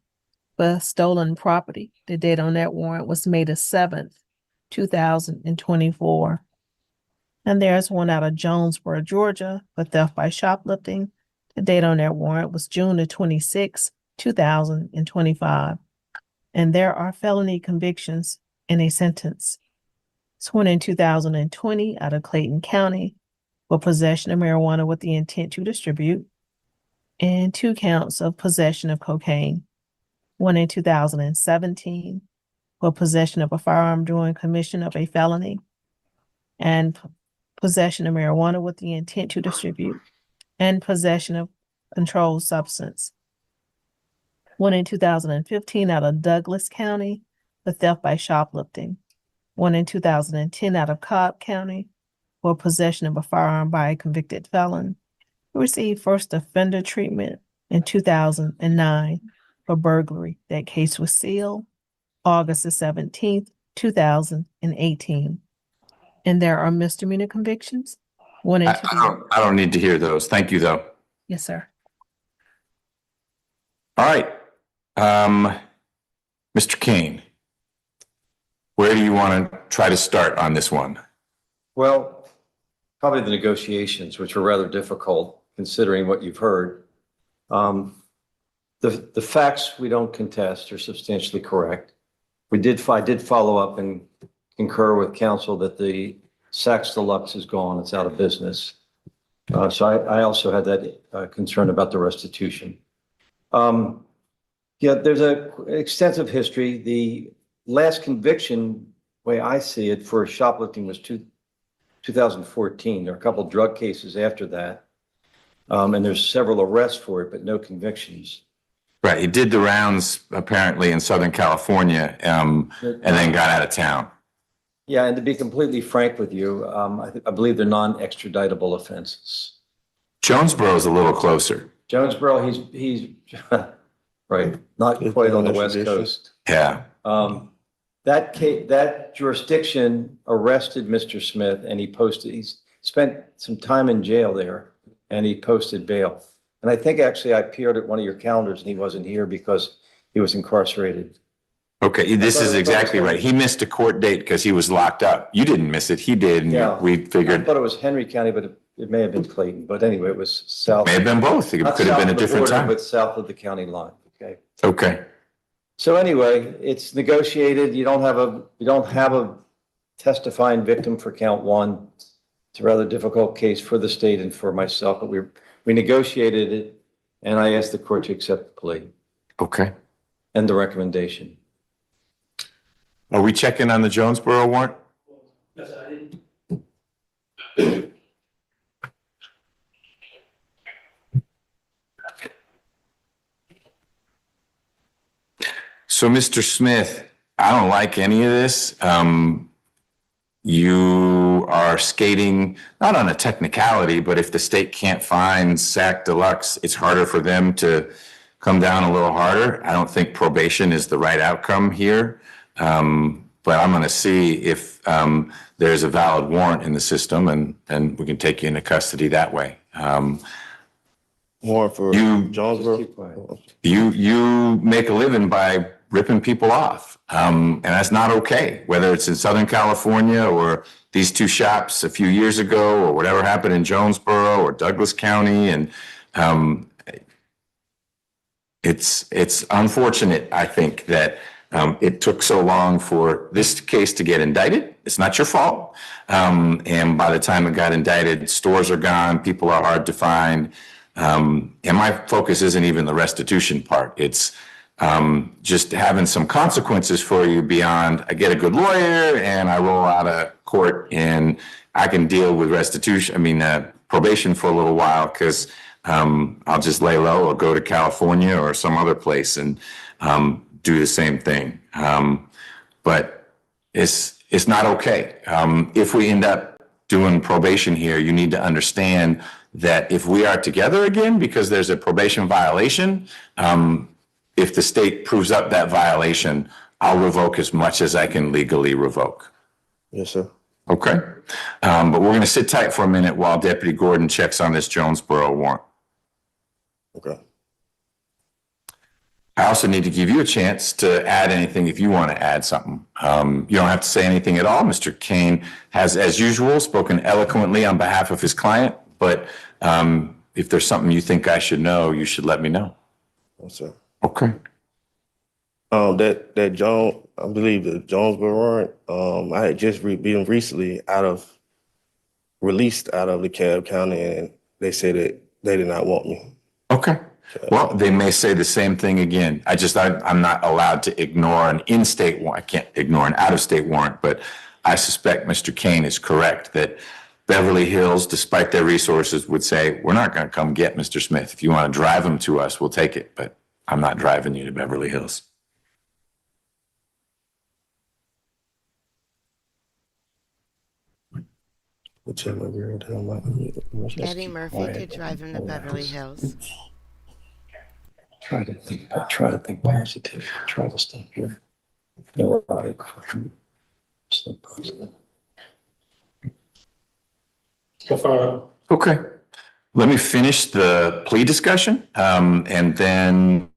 for stolen property. The date on that warrant was May the 7th, 2024. And there's one out of Jonesboro, Georgia, for theft by shoplifting. The date on that warrant was June the 26th, 2025. And there are felony convictions and a sentence. It's one in 2020 out of Clayton County for possession of marijuana with the intent to distribute, and 2 counts of possession of cocaine. One in 2017 for possession of a firearm during commission of a felony, and possession of marijuana with the intent to distribute, and possession of controlled substance. One in 2015 out of Douglas County for theft by shoplifting. One in 2010 out of Cobb County for possession of a firearm by a convicted felon. He received first offender treatment in 2009 for burglary. That case was sealed August the 17th, 2018. And there are misdemeanor convictions. One in I don't need to hear those. Thank you, though. Yes, sir. All right. Mr. Kane, where do you want to try to start on this one? Well, probably the negotiations, which were rather difficult considering what you've heard. The facts we don't contest are substantially correct. I did follow up and concur with counsel that the Saks Deluxe is gone, it's out of business. So I also had that concern about the restitution. Yeah, there's an extensive history. The last conviction, way I see it, for shoplifting was 2014. There are a couple of drug cases after that. And there's several arrests for it, but no convictions. Right. He did the rounds apparently in Southern California and then got out of town. Yeah, and to be completely frank with you, I believe they're non-extraditable offenses. Jonesboro is a little closer. Jonesboro, he's right, not quite on the West Coast. Yeah. That jurisdiction arrested Mr. Smith and he spent some time in jail there and he posted bail. And I think actually I appeared at one of your calendars and he wasn't here because he was incarcerated. Okay, this is exactly right. He missed a court date because he was locked up. You didn't miss it. He did. And Yeah. we figured I thought it was Henry County, but it may have been Clayton. But anyway, it was south. may have been both. It not could have south been a of the different border, time. But south of the county line. Okay. Okay. So anyway, it's negotiated. You don't have a testifying victim for count one. It's a rather difficult case for the state and for myself, but we negotiated it and I asked the court to accept the plea Okay. and the recommendation. Are we checking on the Jonesboro warrant? Yes, I did. So, Mr. Smith, I don't like any of this. You are skating, not on a technicality, but if the state can't find Sac Deluxe, it's harder for them to come down a little harder. I don't think probation is the right outcome here. But I'm going to see if there's a valid warrant in the system and we can take you into custody that way. Warrant for Jonesboro? You make a living by ripping people off. And that's not okay, whether it's in Southern California or these two shops a few years ago or whatever happened in Jonesboro or Douglas County. And it's unfortunate, I think, that it took so long for this case to get indicted. It's not your fault. And by the time it got indicted, stores are gone, people are hard to find. And my focus isn't even the restitution part. It's just having some consequences for you beyond I get a good lawyer and I roll out of court and I can deal with probation for a little while because I'll just lay low or go to California or some other place and do the same thing. But it's not okay. If we end up doing probation here, you need to understand that if we are together again because there's a probation violation, if the state proves up that violation, I'll revoke as much as I can legally revoke. Yes, sir. Okay. But we're going to sit tight for a minute while Deputy Gordon checks on this Jonesboro warrant. Okay. I also need to give you a chance to add anything if you want to add something. You don't have to say anything at all. Mr. Kane has, as usual, spoken eloquently on behalf of his client, but if there's something you think I should know, you should let me know. Yes, sir. Okay. I believe the Jonesboro warrant, I had just been recently released out of DeKalb County and they said that they did not want me. Okay. Well, they may say the same thing again. I'm not allowed to ignore an in-state warrant. I can't ignore an out-of-state warrant, but I suspect Mr. Kane is correct that Beverly Hills, despite their resources, would say, we're not going to come get Mr. Smith. If you want to drive him to us, we'll take it, but I'm not driving you to Beverly Hills. Eddie Murphy could drive him to Beverly Hills. Try to think positive, try to stay here. Neurotic. Stay positive. Okay. Let me finish the plea discussion, and then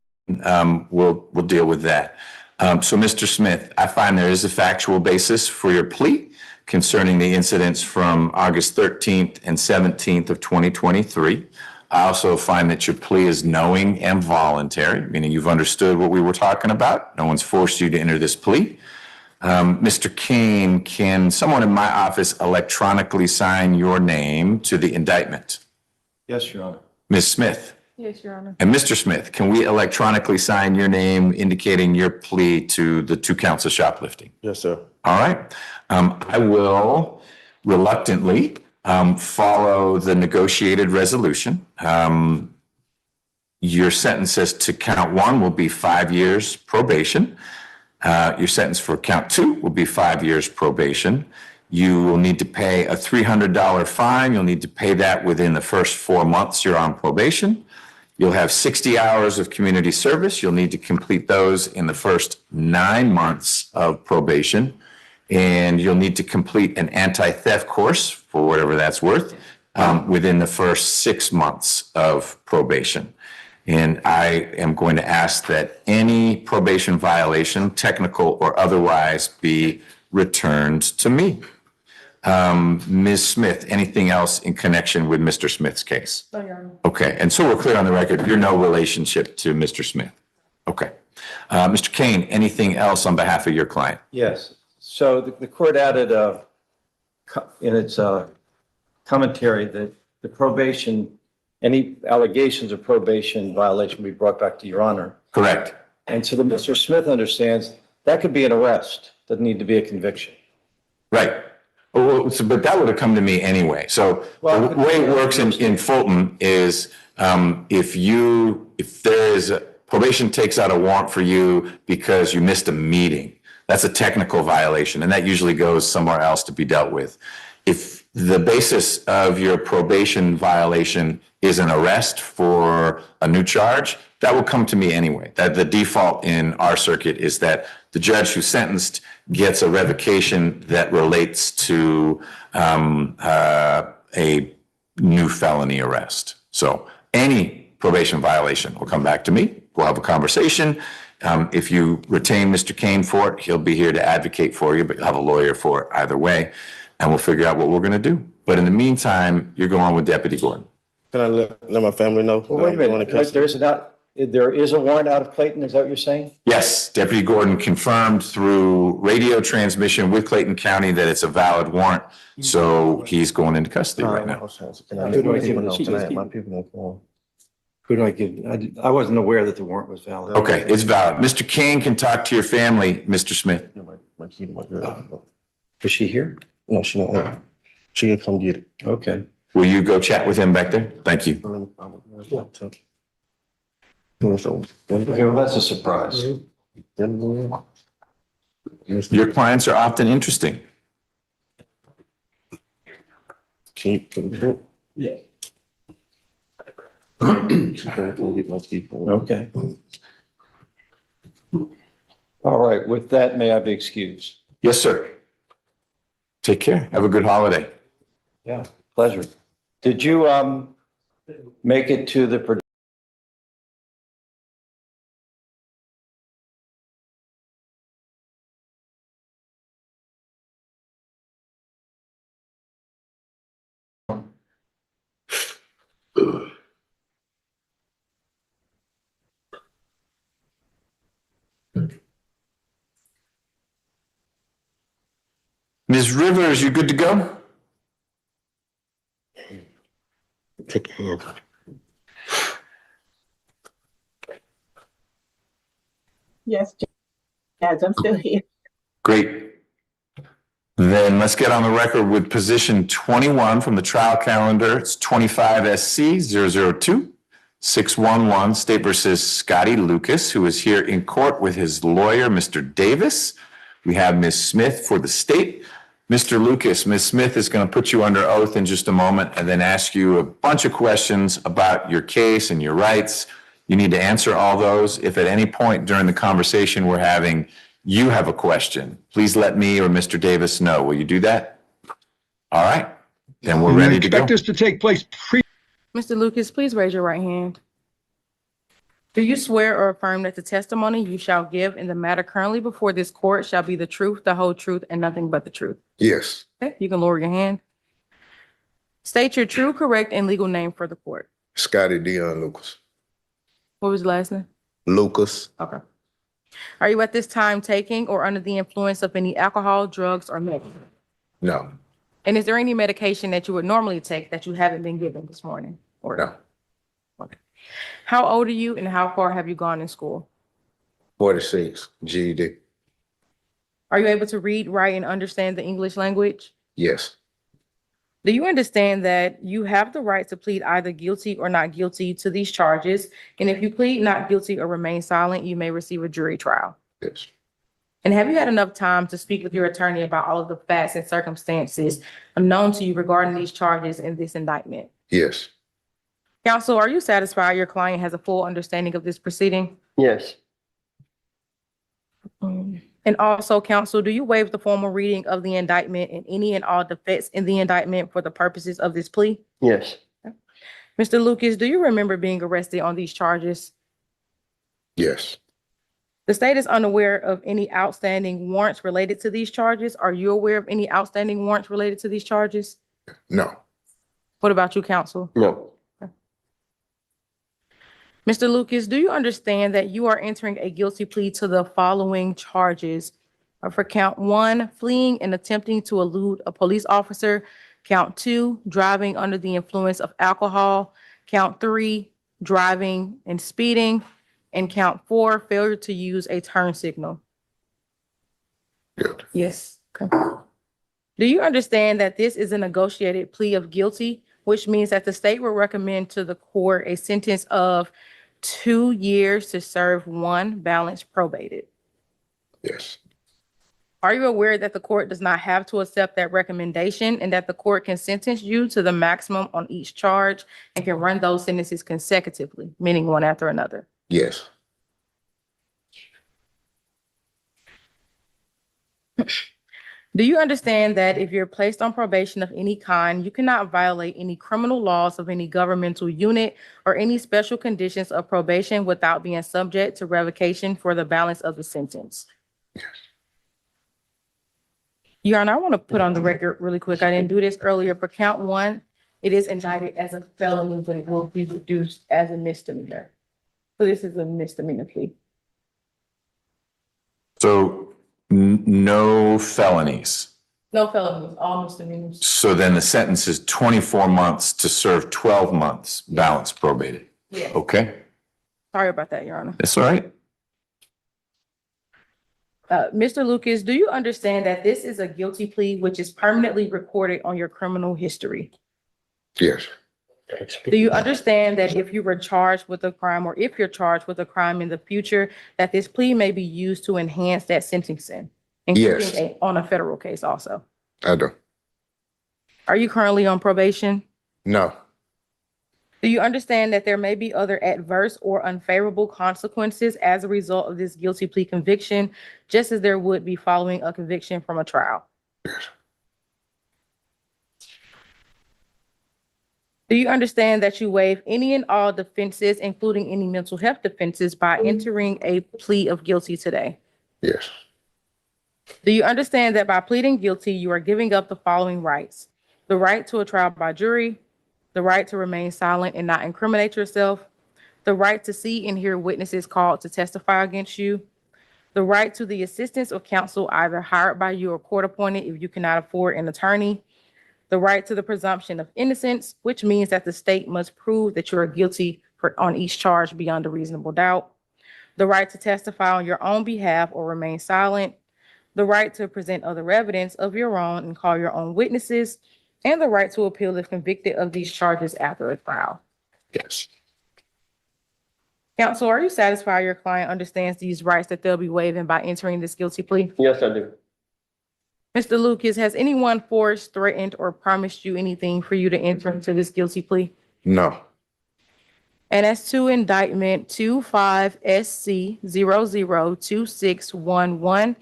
we'll deal with that. So, Mr. Smith, I find there is a factual basis for your plea concerning the incidents from August 13th and 17th of 2023. I also find that your plea is knowing and voluntary, meaning you've understood what we were talking about. No one's forced you to enter this plea. Mr. Kane, can someone in my office electronically sign your name to the indictment? Yes, Your Honor. Ms. Smith? Yes, Your Honor. And Mr. Smith, can we electronically sign your name indicating your plea to the 2 counts of shoplifting? Yes, sir. All right. I will reluctantly follow the negotiated resolution. Your sentences to count 1 will be 5 years probation. Your sentence for count 2 will be 5 years probation. You will need to pay a $300 fine. You'll need to pay that within the first 4 months you're on probation. You'll have 60 hours of community service. You'll need to complete those in the first 9 months of probation. And you'll need to complete an anti-theft course for whatever that's worth within the first 6 months of probation. And I am going to ask that any probation violation, technical or otherwise, be returned to me. Ms. Smith, anything else in connection with Mr. Smith's case? No, Your Honor. Okay, and so we're clear on the record, you're no relationship to Mr. Smith. Okay. Mr. Kane, anything else on behalf of your client? Yes. So the court added in its commentary that the probation, any allegations of probation violation be brought back to Your Honor. Correct. And so that Mr. Smith understands that could be an arrest, doesn't need to be a conviction. Right. But that would have come to me anyway. So the way it works in Fulton is if there is probation takes out a warrant for you because you missed a meeting, that's a technical violation, and that usually goes somewhere else to be dealt with. If the basis of your probation violation is an arrest for a new charge, that will come to me anyway. That the default in our circuit is that the judge who sentenced gets a revocation that relates to a new felony arrest. So any probation violation will come back to me. We'll have a conversation. If you retain Mr. Kane for it, he'll be here to advocate for you, but you'll have a lawyer for it either way, and we'll figure out what we're going to do. But in the meantime, you're going with Deputy Gordon. Can I let my family know? Well, wait a minute, there is a warrant out of Clayton, is that what you're saying? Yes, Deputy Gordon confirmed through radio transmission with Clayton County that it's a valid warrant, so he's going into custody right now. Can I let my people know? Can I let my people know? Who do I give? I wasn't aware that the warrant was valid. Okay, it's valid. Mr. Kane can talk to your family, Mr. Smith. Is she here? No, she don't. She can come get it. Okay. Will you go chat with him back there? Thank you. Okay, well, that's a surprise. Your clients are often interesting. Yeah. Okay. All right, with that, may I be excused? Yes, sir. Take care. Have a good holiday. Yeah, pleasure. Did you make it to the Ms. Rivers, you good to go? Take a hand. Yes, Judge, I'm still here. Great. Then let's get on the record with position 21 from the trial calendar. It's 25 SC 002 611 State versus Scotty Lucas, who is here in court with his lawyer, Mr. Davis. We have Ms. Smith for the state. Mr. Lucas, Ms. Smith is going to put you under oath in just a moment and then ask you a bunch of questions about your case and your rights. You need to answer all those. If at any point during the conversation we're having, you have a question, please let me or Mr. Davis know. Will you do that? All right, then we're ready to go. Expect this to take place Mr. Lucas, please raise your right hand. Do you swear or affirm that the testimony you shall give in the matter currently before this court shall be the truth, the whole truth, and nothing but the truth? Yes. Okay, you can lower your hand. State your true, correct, and legal name for the court. Scotty Dion Lucas. What was your last name? Lucas. Okay. Are you at this time taking or under the influence of any alcohol, drugs, or medicine? No. And is there any medication that you would normally take that you haven't been given this morning? Or No. Okay. How old are you and how far have you gone in school? 46. GED. Are you able to read, write, and understand the English language? Yes. Do you understand that you have the right to plead either guilty or not guilty to these charges? And if you plead not guilty or remain silent, you may receive a jury trial. Yes. And have you had enough time to speak with your attorney about all of the facts and circumstances known to you regarding these charges and this indictment? Yes. Counsel, are you satisfied your client has a full understanding of this proceeding? Yes. And also, counsel, do you waive the formal reading of the indictment and any and all defects in the indictment for the purposes of this plea? Yes. Mr. Lucas, do you remember being arrested on these charges? Yes. The state is unaware of any outstanding warrants related to these charges. Are you aware of any outstanding warrants related to these charges? No. What about you, counsel? No. Mr. Lucas, do you understand that you are entering a guilty plea to the following charges? For count 1, fleeing and attempting to elude a police officer. Count 2, driving under the influence of alcohol. Count 3, driving and speeding. And count 4, failure to use a turn signal. Good. Yes. Okay. Do you understand that this is a negotiated plea of guilty, which means that the state will recommend to the court a sentence of 2 years to serve 1 balance probated? Yes. Are you aware that the court does not have to accept that recommendation and that the court can sentence you to the maximum on each charge and can run those sentences consecutively, meaning one after another? Yes. Do you understand that if you're placed on probation of any kind, you cannot violate any criminal laws of any governmental unit or any special conditions of probation without being subject to revocation for the balance of the sentence? Yes. Your Honor, I want to put on the record really quick. I didn't do this earlier. For count 1, it is indicted as a felony, but it will be reduced as a misdemeanor. So this is a misdemeanor plea. So no felonies. No felonies, all misdemeanors. So then the sentence is 24 months to serve 12 months balance probated. Yeah. Okay, Sorry about that, Your Honor. that's all right. Mr. Lucas, do you understand that this is a guilty plea which is permanently recorded on your criminal history? Yes. Do you understand that if you were charged with a crime or if you're charged with a crime in the future, that this plea may be used to enhance that sentencing? Yes. Including on a federal case also. I do. Are you currently on probation? No. Do you understand that there may be other adverse or unfavorable consequences as a result of this guilty plea conviction, just as there would be following a conviction from a trial? Yes. Do you understand that you waive any and all defenses, including any mental health defenses, by entering a plea of guilty today? Yes. Do you understand that by pleading guilty, you are giving up the following rights? The right to a trial by jury, the right to remain silent and not incriminate yourself, the right to see and hear witnesses called to testify against you, the right to the assistance of counsel either hired by you or court appointed if you cannot afford an attorney, the right to the presumption of innocence, which means that the state must prove that you are guilty on each charge beyond a reasonable doubt, the right to testify on your own behalf or remain silent, the right to present other evidence of your own and call your own witnesses, and the right to appeal if convicted of these charges after a trial. Yes. Counsel, are you satisfied your client understands these rights that they'll be waiving by entering this guilty plea? Yes, I do. Mr. Lucas, has anyone forced, threatened, or promised you anything for you to enter into this guilty plea? No. And as to indictment 25SC002611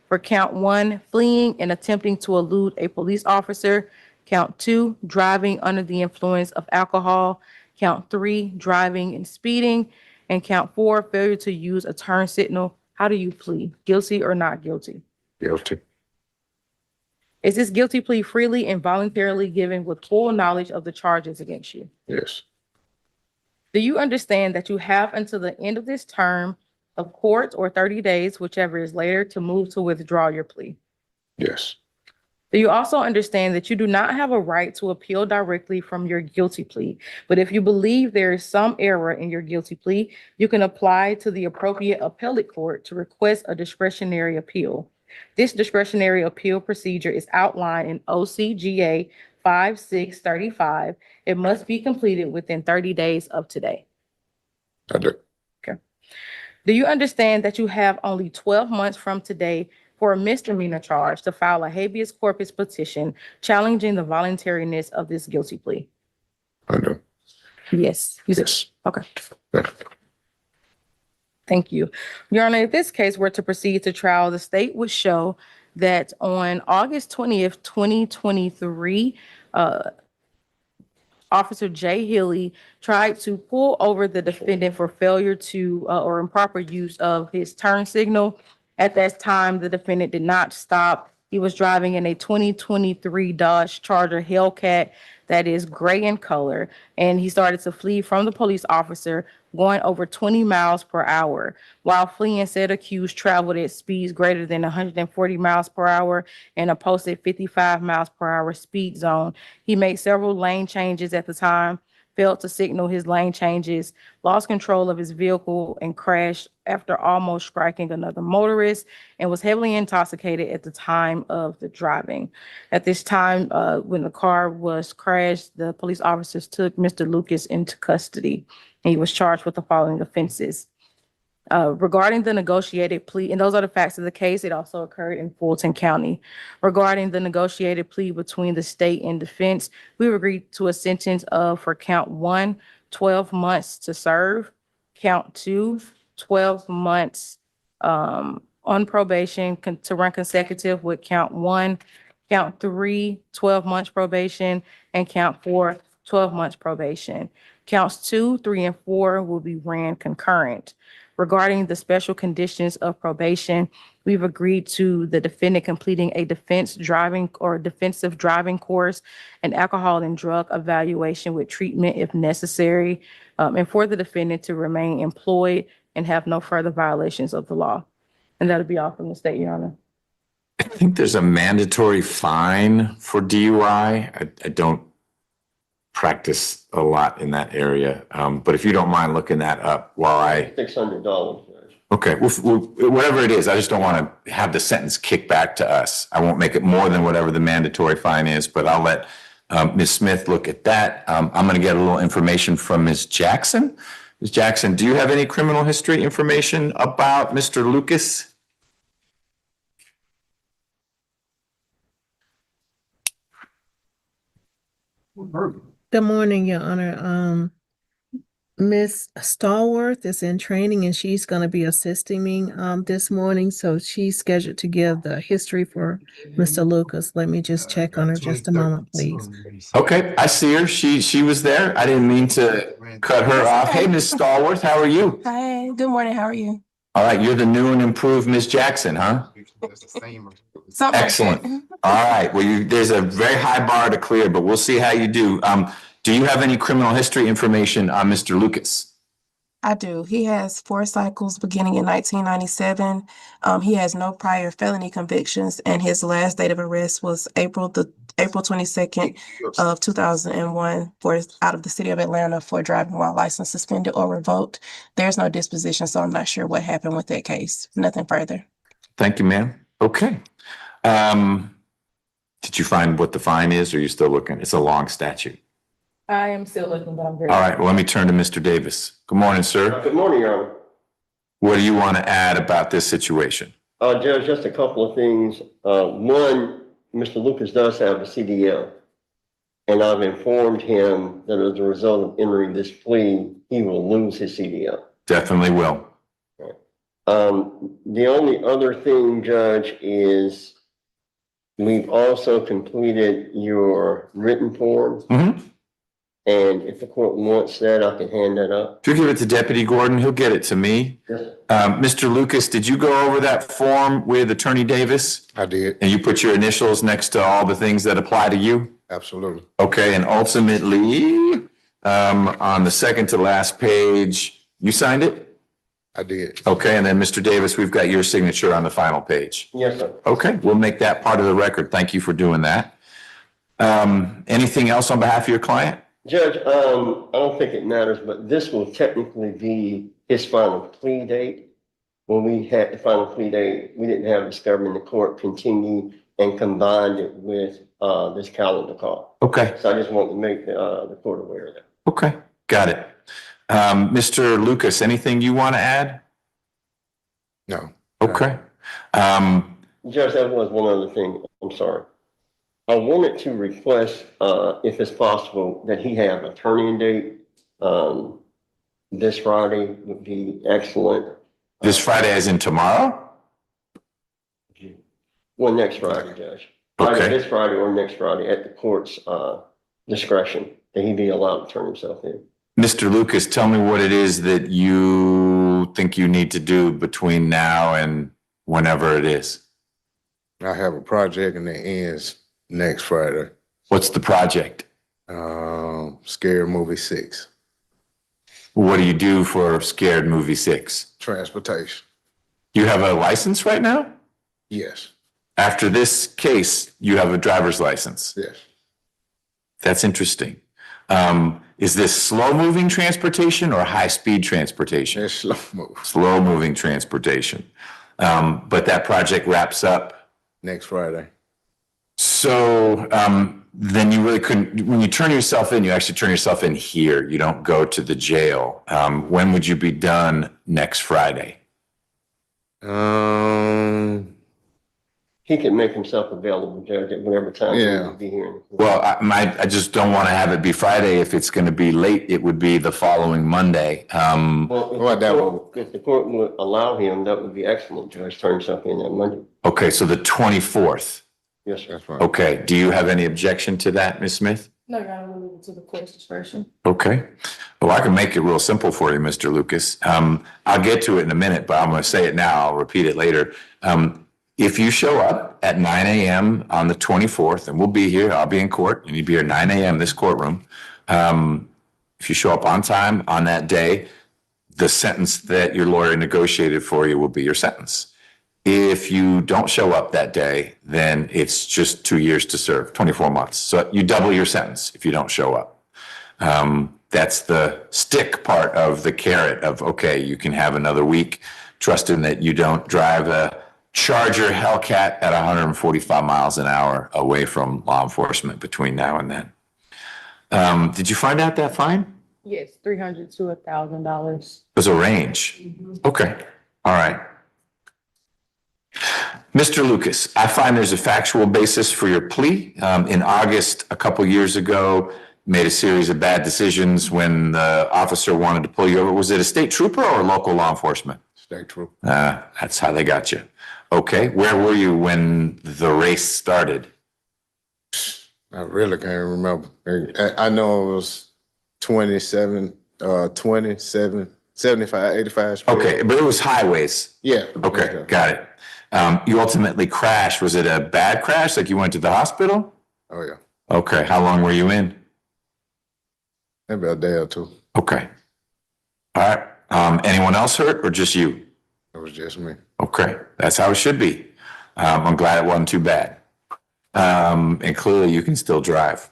for count 1, fleeing and attempting to elude a police officer, count 2, driving under the influence of alcohol, count 3, driving and speeding, and count 4, failure to use a turn signal. How do you plead? Guilty or not guilty? Guilty. Is this guilty plea freely and voluntarily given with full knowledge of the charges against you? Yes. Do you understand that you have until the end of this term of court or 30 days, whichever is later, to move to withdraw your plea? Yes. Do you also understand that you do not have a right to appeal directly from your guilty plea? But if you believe there is some error in your guilty plea, you can apply to the appropriate appellate court to request a discretionary appeal. This discretionary appeal procedure is outlined in OCGA 5635. It must be completed within 30 days of today. I do. Okay. Do you understand that you have only 12 months from today for a misdemeanor charge to file a habeas corpus petition challenging the voluntariness of this guilty plea? I do. Yes. You said, Yes. okay. Yeah. Thank you. Your Honor, if this case were to proceed to trial, the state would show that on August 20th, 2023, Officer Jay Healy tried to pull over the defendant for failure to or improper use of his turn signal. At that time, the defendant did not stop. He was driving in a 2023 Dodge Charger Hellcat that is gray in color, and he started to flee from the police officer, going over 20 miles per hour. While fleeing, said accused traveled at speeds greater than 140 miles per hour in a posted 55 miles per hour speed zone. He made several lane changes at the time, failed to signal his lane changes, lost control of his vehicle, and crashed after almost striking another motorist, and was heavily intoxicated at the time of the driving. At this time, when the car was crashed, the police officers took Mr. Lucas into custody. He was charged with the following offenses. Regarding the negotiated plea, and those are the facts of the case, it also occurred in Fulton County. Regarding the negotiated plea between the state and defense, we agreed to a sentence of, for count 1, 12 months to serve, count 2, 12 months on probation to run consecutive with count 1, count 3, 12 months probation, and count 4, 12 months probation. Counts 2, 3, and 4 will be ran concurrent. Regarding the special conditions of probation, we've agreed to the defendant completing a defensive driving course, an alcohol and drug evaluation with treatment if necessary, and for the defendant to remain employed and have no further violations of the law. And that'll be all from the state, Your Honor. I think there's a mandatory fine for DUI. I don't practice a lot in that area, but if you don't mind looking that up while I. $600. Okay, whatever it is, I just don't want to have the sentence kicked back to us. I won't make it more than whatever the mandatory fine is, but I'll let Ms. Smith look at that. I'm going to get a little information from Ms. Jackson. Ms. Jackson, do you have any criminal history information about Mr. Lucas? Good morning, Your Honor. Miss Stallworth is in training and she's going to be assisting me this morning. So she's scheduled to give the history for Mr. Lucas. Let me just check on her just a moment, please. Okay, I see her. She was there. I didn't mean to cut her off. Hey, Ms. Stallworth, how are you? Hi, good morning. How are you? All right, you're the new and improved Ms. Jackson, huh? Something Excellent. All right, well, there's a very high bar to clear, but we'll see how you do. Do you have any criminal history information on Mr. Lucas? I do. He has 4 cycles beginning in 1997. He has no prior felony convictions, and his last date of arrest was April 22nd of 2001 out of the city of Atlanta for driving while license suspended or revoked. There's no disposition, so I'm not sure what happened with that case. Nothing further. Thank you, ma'am. Okay. Did you find what the fine is, or are you still looking? It's a long statute. I am still looking, but I'm very. All right, well, let me turn to Mr. Davis. Good morning, sir. Good morning, Your Honor. What do you want to add about this situation? Judge, just a couple of things. One, Mr. Lucas does have a CDL. And I've informed him that as a result of entering this plea, he will lose his CDL. Definitely will. The only other thing, Judge, is we've also completed your written form. Mm-hmm. And if the court wants that, I can hand that up. If you give it to Deputy Gordon, he'll get it to me. Yes. Mr. Lucas, did you go over that form with Attorney Davis? I did. And you put your initials next to all the things that apply to you? Absolutely. Okay, and ultimately, on the second to last page, you signed it? I did. Okay, and then Mr. Davis, we've got your signature on the final page. Yes, sir. Okay, we'll make that part of the record. Thank you for doing that. Anything else on behalf of your client? Judge, I don't think it matters, but this will technically be his final plea date. When we had the final plea date, we didn't have discovery in the court continue and combined it with this calendar call. Okay, So I just want to make the court aware of that. okay, got it. Mr. Lucas, anything you want to add? No. Okay. Judge, that was one other thing. I'm sorry. I wanted to request, if it's possible, that he have a turn-in date. This Friday would be excellent. This Friday as in tomorrow? Well, next Friday, Judge. Okay. Either this Friday or next Friday at the court's discretion, that he be allowed to turn himself in. Mr. Lucas, tell me what it is that you think you need to do between now and whenever it is. I have a project and it ends next Friday. What's the project? Scary Movie 6. What do you do for Scared Movie 6? Transportation. You have a license right now? Yes. After this case, you have a driver's license. Yes. That's interesting. Is this slow-moving transportation or high-speed transportation? It's slow move. Slow-moving transportation. But that project wraps up Next Friday. So then you really couldn't, when you turn yourself in, you actually turn yourself in here. You don't go to the jail. When would you be done next Friday? He can make himself available, Judge, at whatever time he Yeah. will be here. Well, I just don't want to have it be Friday. If it's going to be late, it would be the following Monday. Well, if the court would allow him, that would be excellent, Judge, turn himself in that Monday. Okay, so the 24th. Yes, sir. That's right. Okay, do you have any objection to that, Ms. Smith? No, Your Honor, we'll leave it to the court's discretion. Okay. Well, I can make it real simple for you, Mr. Lucas. I'll get to it in a minute, but I'm going to say it now. I'll repeat it later. If you show up at 9 a.m. on the 24th, and we'll be here, I'll be in court, and you'll be here at 9 a.m. this courtroom. If you show up on time on that day, the sentence that your lawyer negotiated for you will be your sentence. If you don't show up that day, then it's just 2 years to serve, 24 months. So you double your sentence if you don't show up. That's the stick part of the carrot of, okay, you can have another week, trusting that you don't drive a Charger Hellcat at 145 miles an hour away from law enforcement between now and then. Did you find out that fine? Yes, $300 to $1,000. There's a range. Okay, all right. Mr. Lucas, I find there's a factual basis for your plea. In August, a couple years ago, made a series of bad decisions when the officer wanted to pull you over. Was it a state trooper or local law enforcement? State trooper. That's how they got you. Okay, where were you when the race started? I really can't remember. I know it was 27, 75, 85. Okay, but it was highways. Yeah. Okay, got it. You ultimately crashed. Was it a bad crash? Like you went to the hospital? Oh, yeah. Okay, how long were you in? Maybe a day or two. Okay. All right. Anyone else hurt or just you? It was just me. Okay, that's how it should be. I'm glad it wasn't too bad. And clearly you can still drive.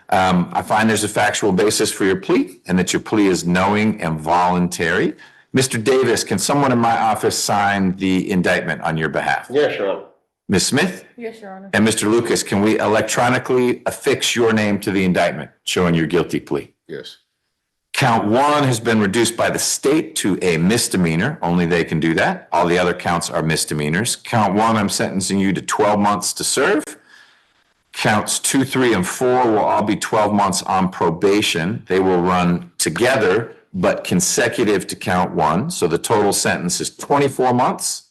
I find there's a factual basis for your plea and that your plea is knowing and voluntary. Mr. Davis, can someone in my office sign the indictment on your behalf? Yes, Your Honor. Ms. Smith? Yes, Your Honor. And Mr. Lucas, can we electronically affix your name to the indictment showing your guilty plea? Yes. Count one has been reduced by the state to a misdemeanor. Only they can do that. All the other counts are misdemeanors. Count one, I'm sentencing you to 12 months to serve. Counts 2, 3, and 4 will all be 12 months on probation. They will run together, but consecutive to count one. So the total sentence is 24 months,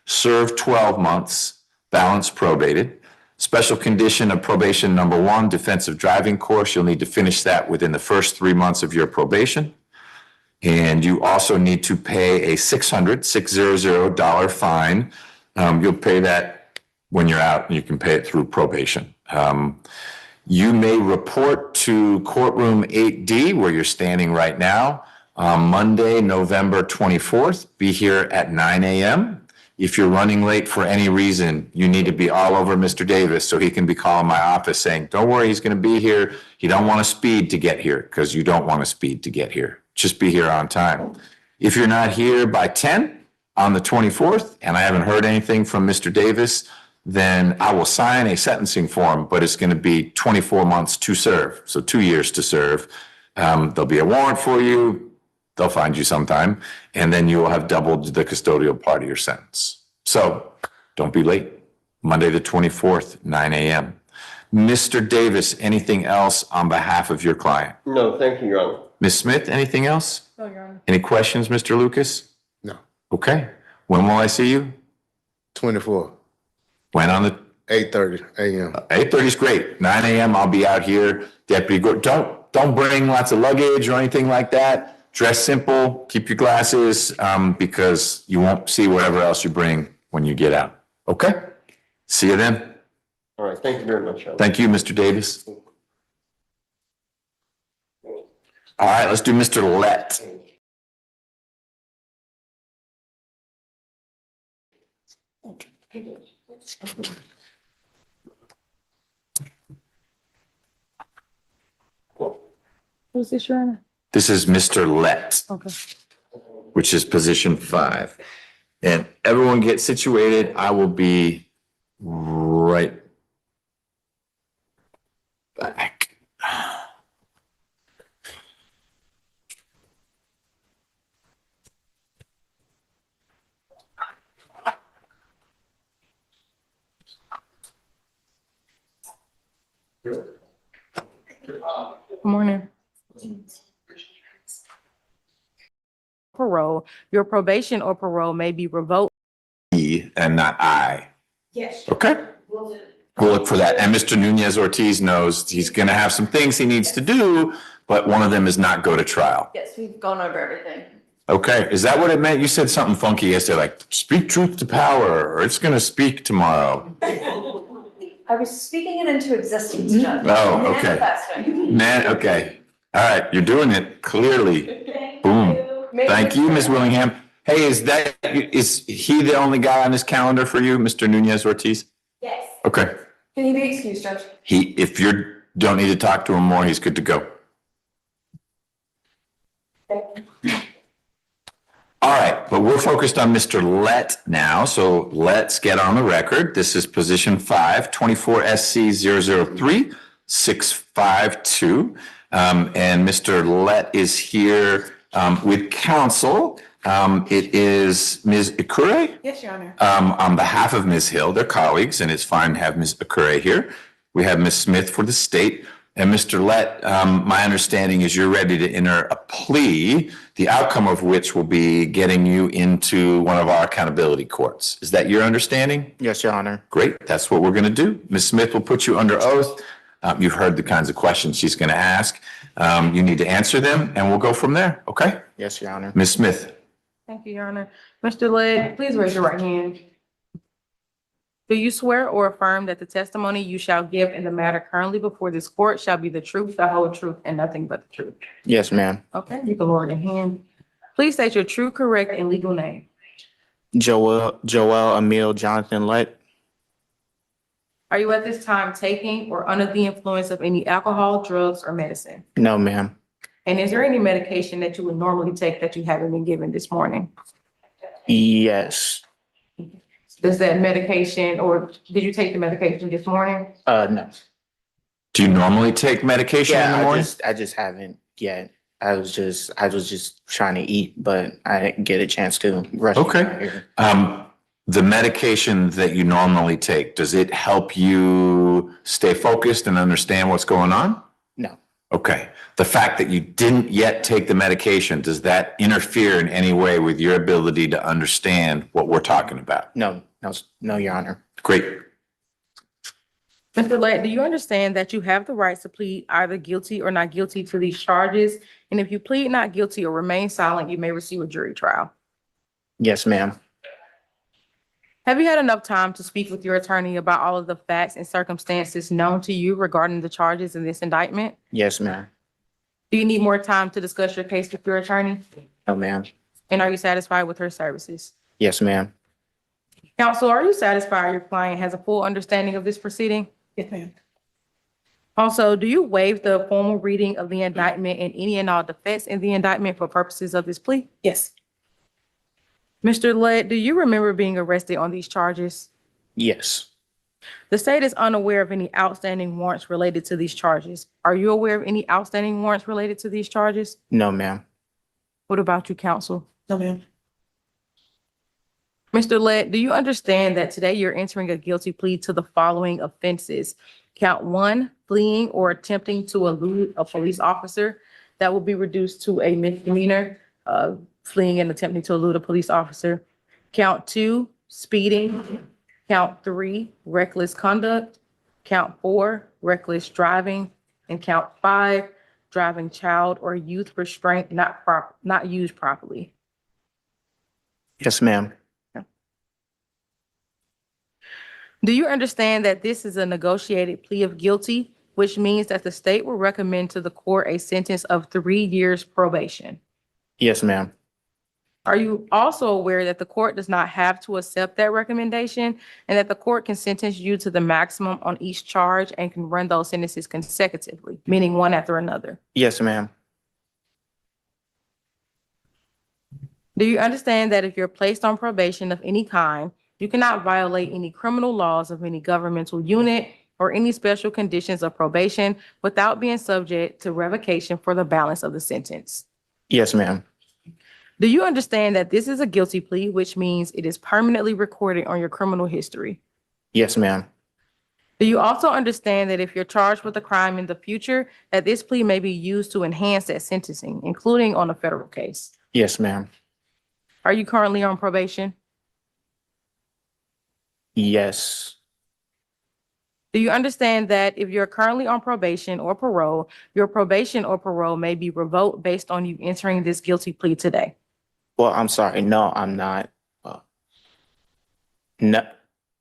serve 12 months, balance probated. Special condition of probation number 1, defensive driving course. You'll need to finish that within the first 3 months of your probation. And you also need to pay a $600 fine. You'll pay that when you're out, and you can pay it through probation. You may report to courtroom 8D, where you're standing right now, Monday, November 24th. Be here at 9 a.m. If you're running late for any reason, you need to be all over Mr. Davis so he can be calling my office saying, don't worry, he's going to be here. You don't want to speed to get here, because you don't want to speed to get here. Just be here on time. If you're not here by 10 on the 24th, and I haven't heard anything from Mr. Davis, then I will sign a sentencing form, but it's going to be 24 months to serve. So 2 years to serve. There'll be a warrant for you. They'll find you sometime, and then you will have doubled the custodial part of your sentence. So don't be late. Monday, the 24th, 9 a.m. Mr. Davis, anything else on behalf of your client? No, thank you, Your Honor. Ms. Smith, anything else? No, Your Honor. Any questions, Mr. Lucas? No. Okay. When will I see you? 24. When on the 8:30 a.m. 8:30 is great. 9 a.m. I'll be out here. Deputy, don't bring lots of luggage or anything like that. Dress simple. Keep your glasses, because you won't see whatever else you bring when you get out. Okay. See you then. All right, thank you very much, Your Honor. Thank you, Mr. Davis. All right, let's do Mr. Lett. Who's this, Your Honor? This is Mr. Lett, Okay. which is position 5. And everyone get situated. I will be right back. Good morning. Parole, your probation or parole may be revoked. E and not I. Yes. Okay? We'll look for that. And Mr. Nunez Ortiz knows he's going to have some things he needs to do, but one of them is not go to trial. Yes, we've gone over everything. Okay, is that what it meant? You said something funky yesterday, like speak truth to power, or it's going to speak tomorrow. I was speaking it into existence, Judge. Oh, okay. Manifesting. Man, okay. All right, you're doing it clearly. Boom. Thank you, Ms. Willingham. Hey, is he the only guy on this calendar for you, Mr. Nunez Ortiz? Yes. Okay. Can he be excused, Judge? If you don't need to talk to him more, he's good to go. All right, but we're focused on Mr. Lett now, so let's get on the record. This is position 5, 24 SC 003 652. And Mr. Lett is here with counsel. It is Ms. Ikure. Yes, Your Honor. On behalf of Ms. Hill, they're colleagues, and it's fine to have Ms. Ikure here. We have Ms. Smith for the state. And Mr. Lett, my understanding is you're ready to enter a plea, the outcome of which will be getting you into one of our accountability courts. Is that your understanding? Yes, Your Honor. Great, that's what we're going to do. Ms. Smith will put you under oath. You've heard the kinds of questions she's going to ask. You need to answer them, and we'll go from there, okay? Yes, Your Honor. Ms. Smith. Thank you, Your Honor. Mr. Lett, please raise your right hand. Do you swear or affirm that the testimony you shall give in the matter currently before this court shall be the truth, the whole truth, and nothing but the truth? Yes, ma'am. Okay, you can lower your hand. Please state your true, correct, and legal name. Joel Emil Jonathan Lett. Are you at this time taking or under the influence of any alcohol, drugs, or medicine? No, ma'am. And is there any medication that you would normally take that you haven't been given this morning? Yes. Does that medication, or did you take the medication this morning? No. Do you normally take medication in Yeah, the morning? I just haven't yet. I was just trying to eat, but I didn't get a chance to rush. Okay. The medication that you normally take, does it help you stay focused and understand what's going on? No. Okay. The fact that you didn't yet take the medication, does that interfere in any way with your ability to understand what we're talking about? No, Your Honor. Great. Mr. Lett, do you understand that you have the right to plead either guilty or not guilty to these charges? And if you plead not guilty or remain silent, you may receive a jury trial. Yes, ma'am. Have you had enough time to speak with your attorney about all of the facts and circumstances known to you regarding the charges in this indictment? Yes, ma'am. Do you need more time to discuss your case with your attorney? No, ma'am. And are you satisfied with her services? Yes, ma'am. Counsel, are you satisfied your client has a full understanding of this proceeding? Yes, ma'am. Also, do you waive the formal reading of the indictment and any and all defense in the indictment for purposes of this plea? Yes. Mr. Lett, do you remember being arrested on these charges? Yes. The state is unaware of any outstanding warrants related to these charges. Are you aware of any outstanding warrants related to these charges? No, ma'am. What about you, counsel? No, ma'am. Mr. Lett, do you understand that today you're entering a guilty plea to the following offenses? Count 1, fleeing or attempting to elude a police officer. That will be reduced to a misdemeanor, fleeing and attempting to elude a police officer. Count 2, speeding. Count 3, reckless conduct. Count 4, reckless driving. And count 5, driving child or youth restraint not used properly. Yes, ma'am. Do you understand that this is a negotiated plea of guilty, which means that the state will recommend to the court a sentence of 3 years probation? Yes, ma'am. Are you also aware that the court does not have to accept that recommendation and that the court can sentence you to the maximum on each charge and can run those sentences consecutively, meaning one after another? Yes, ma'am. Do you understand that if you're placed on probation of any kind, you cannot violate any criminal laws of any governmental unit or any special conditions of probation without being subject to revocation for the balance of the sentence? Yes, ma'am. Do you understand that this is a guilty plea, which means it is permanently recorded on your criminal history? Yes, ma'am. Do you also understand that if you're charged with a crime in the future, that this plea may be used to enhance that sentencing, including on a federal case? Yes, ma'am. Are you currently on probation? Yes. Do you understand that if you're currently on probation or parole, your probation or parole may be revoked based on you entering this guilty plea today? Well, I'm sorry. No, I'm not. No,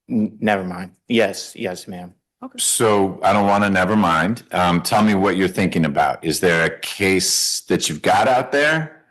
never mind. Yes, ma'am. So I don't want to, never mind. Tell me what you're thinking about. Is there a case that you've got out there?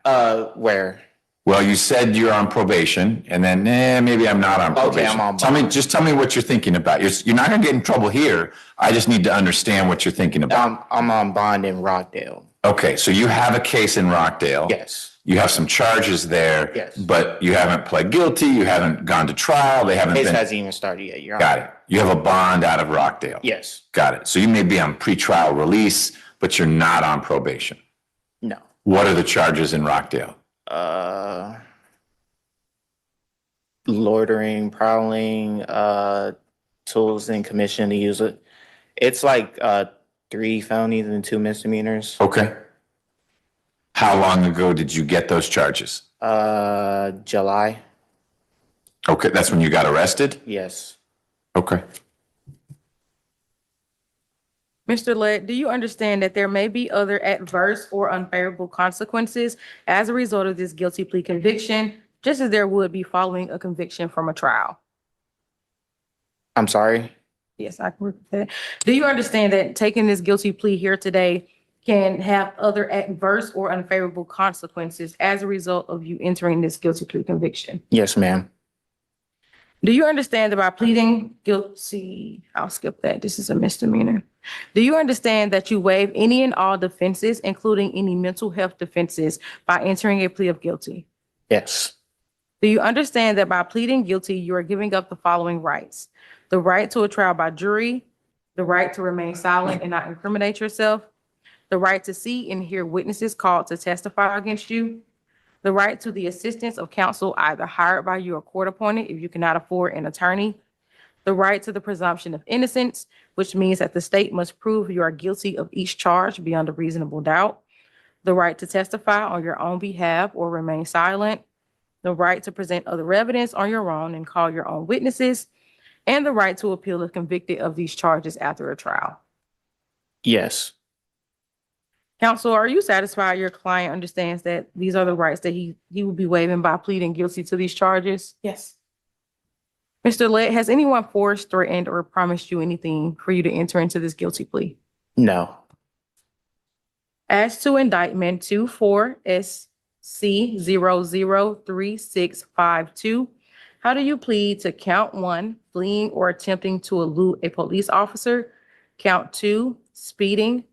Where? Well, you said you're on probation and then, maybe I'm not on probation. Okay, I'm on Just tell me what you're thinking about. You're not gonna get in trouble here. I just need to understand what you're thinking about. I'm on bond in Rockdale. Okay, so you have a case in Rockdale. Yes. You have some charges there. Yes. But you haven't pled guilty, you haven't gone to trial, they haven't Case been. hasn't even started yet, Your Honor. Got it. You have a bond out of Rockdale. Yes. Got it. So you may be on pretrial release, but you're not on probation. No. What are the charges in Rockdale? Loitering, prowling, tools in commission to use it. It's like 3 felonies and 2 misdemeanors. Okay. How long ago did you get those charges? July. Okay, that's when you got arrested? Yes. Okay. Mr. Lett, do you understand that there may be other adverse or unfavorable consequences as a result of this guilty plea conviction, just as there would be following a conviction from a trial? I'm sorry. Yes, I can repeat that. Do you understand that taking this guilty plea here today can have other adverse or unfavorable consequences as a result of you entering this guilty plea conviction? Yes, ma'am. Do you understand that by pleading guilty, I'll skip that, this is a misdemeanor. Do you understand that you waive any and all defenses, including any mental health defenses, by entering a plea of guilty? Yes. Do you understand that by pleading guilty, you are giving up the following rights? The right to a trial by jury, the right to remain silent and not incriminate yourself, the right to see and hear witnesses called to testify against you, the right to the assistance of counsel either hired by you or court appointed if you cannot afford an attorney, the right to the presumption of innocence, which means that the state must prove you are guilty of each charge beyond a reasonable doubt, the right to testify on your own behalf or remain silent, the right to present other evidence on your own and call your own witnesses, and the right to appeal if convicted of these charges after a trial. Yes. Counsel, are you satisfied your client understands that these are the rights that he will be waiving by pleading guilty to these charges? Yes. Mr. Lett, has anyone forced, threatened, or promised you anything for you to enter into this guilty plea? No. As to indictment 24 SC 003652, how do you plead to count 1, fleeing or attempting to elude a police officer, count 2, speeding,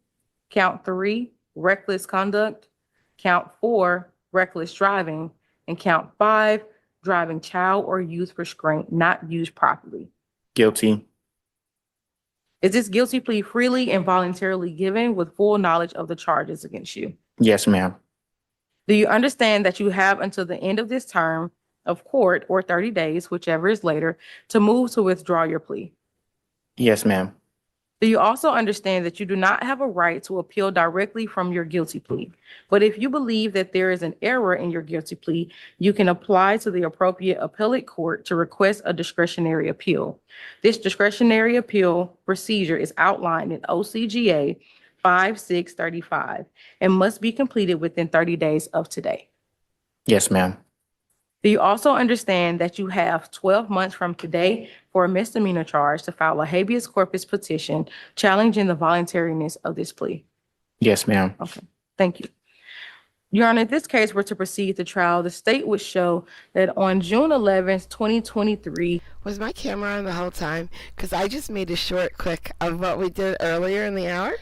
count 3, reckless conduct, count 4, reckless driving, and count 5, driving child or youth restraint not used properly? Guilty. Is this guilty plea freely and voluntarily given with full knowledge of the charges against you? Yes, ma'am. Do you understand that you have until the end of this term of court or 30 days, whichever is later, to move to withdraw your plea? Yes, ma'am. Do you also understand that you do not have a right to appeal directly from your guilty plea? But if you believe that there is an error in your guilty plea, you can apply to the appropriate appellate court to request a discretionary appeal. This discretionary appeal procedure is outlined in OCGA 5635 and must be completed within 30 days of today. Yes, ma'am. Do you also understand that you have 12 months from today for a misdemeanor charge to file a habeas corpus petition challenging the voluntariness of this plea? Yes, ma'am. Okay, thank you. Your Honor, if this case were to proceed to trial, the state would show that on June 11th, 2023. Was my camera on the whole time? Because I just made a short clip of what we did earlier in the hour.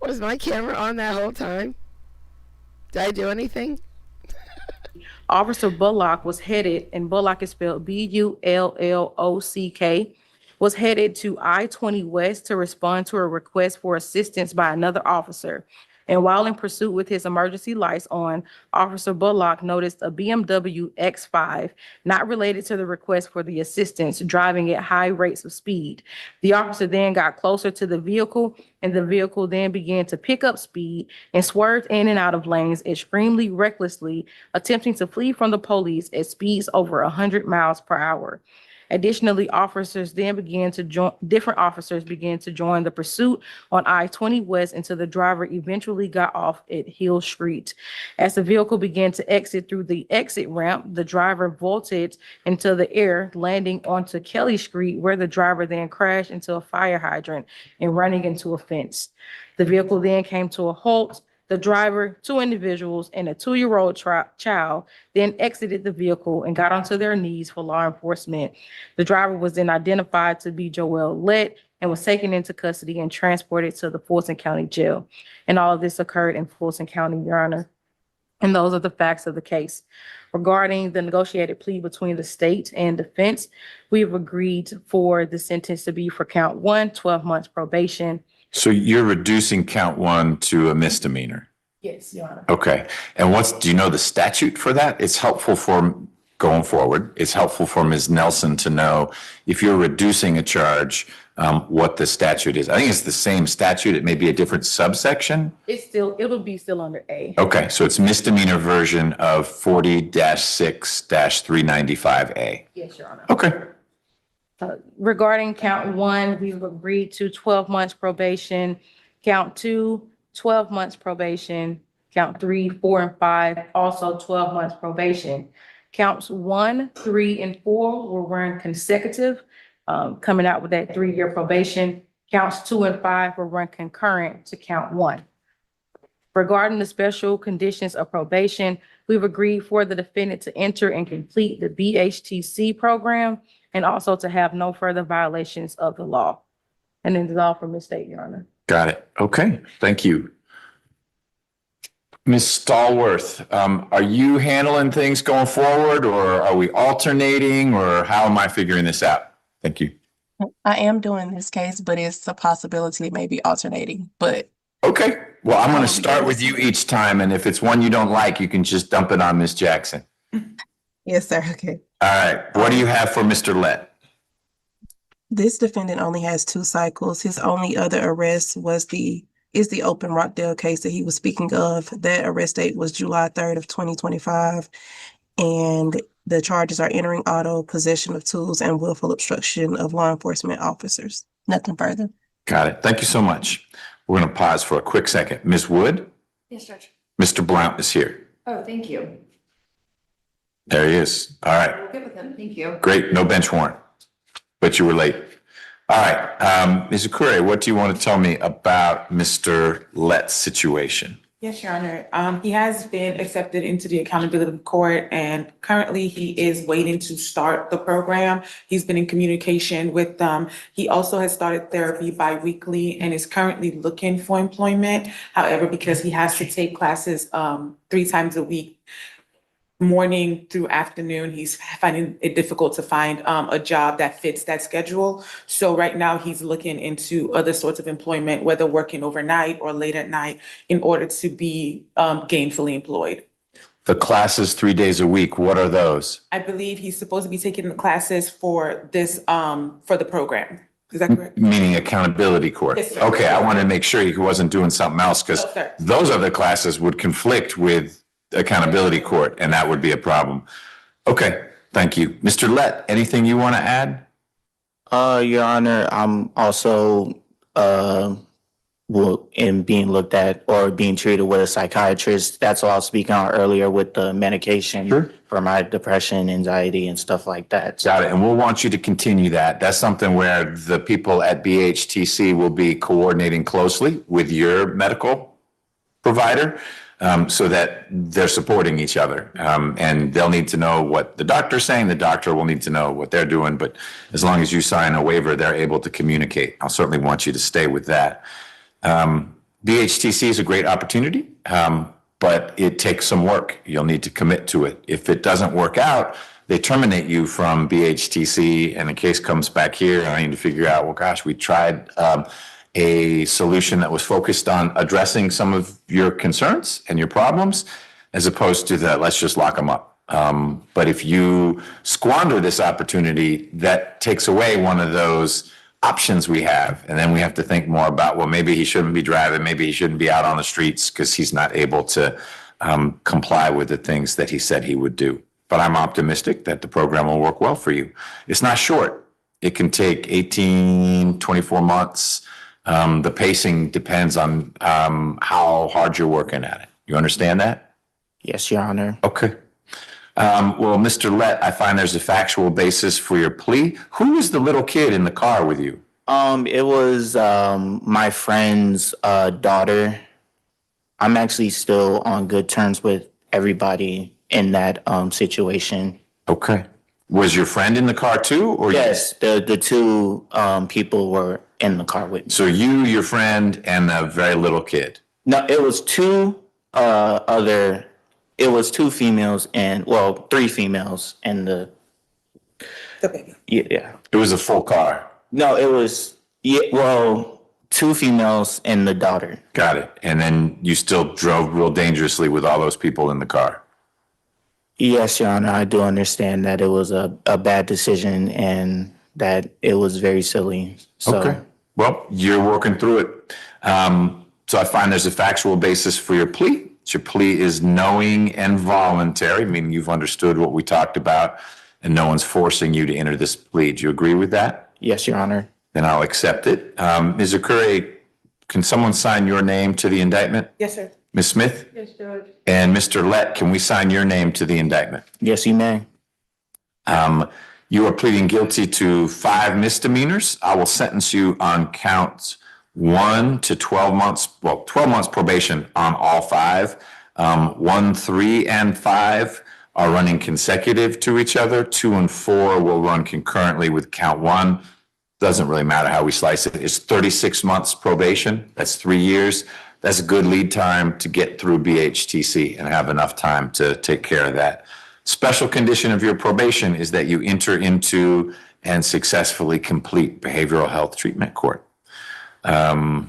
Was my camera on that whole time? Did I do anything? Officer Bullock was headed, and Bullock is spelled Bullock, was headed to I-20 West to respond to a request for assistance by another officer. And while in pursuit with his emergency lights on, Officer Bullock noticed a BMW X5, not related to the request for the assistance, driving at high rates of speed. The officer then got closer to the vehicle, and the vehicle then began to pick up speed and swerved in and out of lanes extremely recklessly, attempting to flee from the police at speeds over 100 miles per hour. Additionally, different officers began to join the pursuit on I-20 West until the driver eventually got off at Hill Street. As the vehicle began to exit through the exit ramp, the driver vaulted into the air, landing onto Kelly Street, where the driver then crashed into a fire hydrant and running into a fence. The vehicle then came to a halt. The driver, 2 individuals, and a 2-year-old child then exited the vehicle and got onto their knees for law enforcement. The driver was then identified to be Joel Lett and was taken into custody and transported to the Fulton County Jail. And all of this occurred in Fulton County, Your Honor. And those are the facts of the case. Regarding the negotiated plea between the state and defense, we've agreed for the sentence to be for count 1, 12 months probation. So you're reducing count 1 to a misdemeanor? Yes, Your Honor. Okay. And do you know the statute for that? It's helpful for going forward. It's helpful for Ms. Nelson to know if you're reducing a charge, what the statute is. I think it's the same statute. It may be a different subsection. It'll be still under A. Okay. So it's misdemeanor version of 40-6-395A. Yes, Your Honor. Okay. Regarding count 1, we've agreed to 12 months probation. Count 2, 12 months probation. Count 3, 4, and 5, also 12 months probation. Counts 1, 3, and 4 will run consecutive, coming out with that 3-year probation. Counts 2 and 5 will run concurrent to count 1. Regarding the special conditions of probation, we've agreed for the defendant to enter and complete the BHTC program and also to have no further violations of the law. And then it's all from the state, Your Honor. Got it. Okay. Thank you. Ms. Stallworth, are you handling things going forward, or are we alternating, or how am I figuring this out? Thank you. I am doing this case, but it's a possibility it may be alternating, but Okay, well, I'm gonna start with you each time, and if it's one you don't like, you can just dump it on Ms. Jackson. yes, sir. Okay. All right, what do you have for Mr. Lett? This defendant only has 2 cycles. His only other arrest is the Open Rockdale case that he was speaking of. That arrest date was July 3rd of 2025. And the charges are entering auto, possession of tools, and willful obstruction of law enforcement officers. Nothing further. Got it. Thank you so much. We're gonna pause for a quick second. Ms. Wood? Yes, Judge. Mr. Blount is here. Oh, thank you. There he is. All right, We're good with him. Thank you. great. No bench warrant, but you were late. All right, Ms. Okure, what do you want to tell me about Mr. Lett's situation? Yes, Your Honor. He has been accepted into the accountability court, and currently he is waiting to start the program. He's been in communication with them. He also has started therapy bi-weekly and is currently looking for employment. However, because he has to take classes 3 times a week, morning through afternoon, he's finding it difficult to find a job that fits that schedule. So right now he's looking into other sorts of employment, whether working overnight or late at night, in order to be gainfully employed. The classes 3 days a week, what are those? I believe he's supposed to be taking the classes for this for the program. Is that correct? Meaning accountability court? Yes, sir. Okay, I wanted to make sure he wasn't doing something else, because No, sir. those other classes would conflict with accountability court, and that would be a problem. Okay, thank you. Mr. Lett, anything you want to add? Your Honor, I'm also in being looked at or being treated with a psychiatrist. That's what I was speaking on earlier with the medication Sure. for my depression, anxiety, and stuff like that. Got it, and we'll want you to continue that. That's something where the people at BHTC will be coordinating closely with your medical provider, so that they're supporting each other. And they'll need to know what the doctor's saying, the doctor will need to know what they're doing, but as long as you sign a waiver, they're able to communicate. I'll certainly want you to stay with that. BHTC is a great opportunity, but it takes some work. You'll need to commit to it. If it doesn't work out, they terminate you from BHTC and the case comes back here, and I need to figure out, well, gosh, we tried a solution that was focused on addressing some of your concerns and your problems, as opposed to the, let's just lock them up. But if you squander this opportunity, that takes away one of those options we have. And then we have to think more about, well, maybe he shouldn't be driving, maybe he shouldn't be out on the streets because he's not able to comply with the things that he said he would do. But I'm optimistic that the program will work well for you. It's not short. It can take 18, 24 months. The pacing depends on how hard you're working at it. You understand that? Yes, Your Honor. Okay. Well, Mr. Lett, I find there's a factual basis for your plea. Who was the little kid in the car with you? It was my friend's daughter. I'm actually still on good terms with everybody in that situation. Okay. Was your friend in the car too, or yes, the 2 people were in the car with me. So you, your friend, and a very little kid. No, it was 2 it was 2 females and 3 females and the baby. Yeah. It was a full car. No, it was 2 females and the daughter. Got it. And then you still drove real dangerously with all those people in the car. Yes, Your Honor, I do understand that it was a bad decision and that it was very silly. So. Okay. Well, you're working through it. So I find there's a factual basis for your plea. Your plea is knowing and voluntary, meaning you've understood what we talked about and no one's forcing you to enter this plea. Do you agree with that? Yes, Your Honor. Then I'll accept it. Ms. Okure, can someone sign your name to the indictment? Yes, sir. Ms. Smith? Yes, Judge. And Mr. Lett, can we sign your name to the indictment? Yes, you may. You are pleading guilty to 5 misdemeanors. I will sentence you on counts 1 to 12 months, 12 months probation on all 5. 1, 3, and 5 are running consecutive to each other. 2 and 4 will run concurrently with count 1. Doesn't really matter how we slice it. It's 36 months probation. That's 3 years. That's a good lead time to get through BHTC and have enough time to take care of that. Special condition of your probation is that you enter into and successfully complete behavioral health treatment court. Your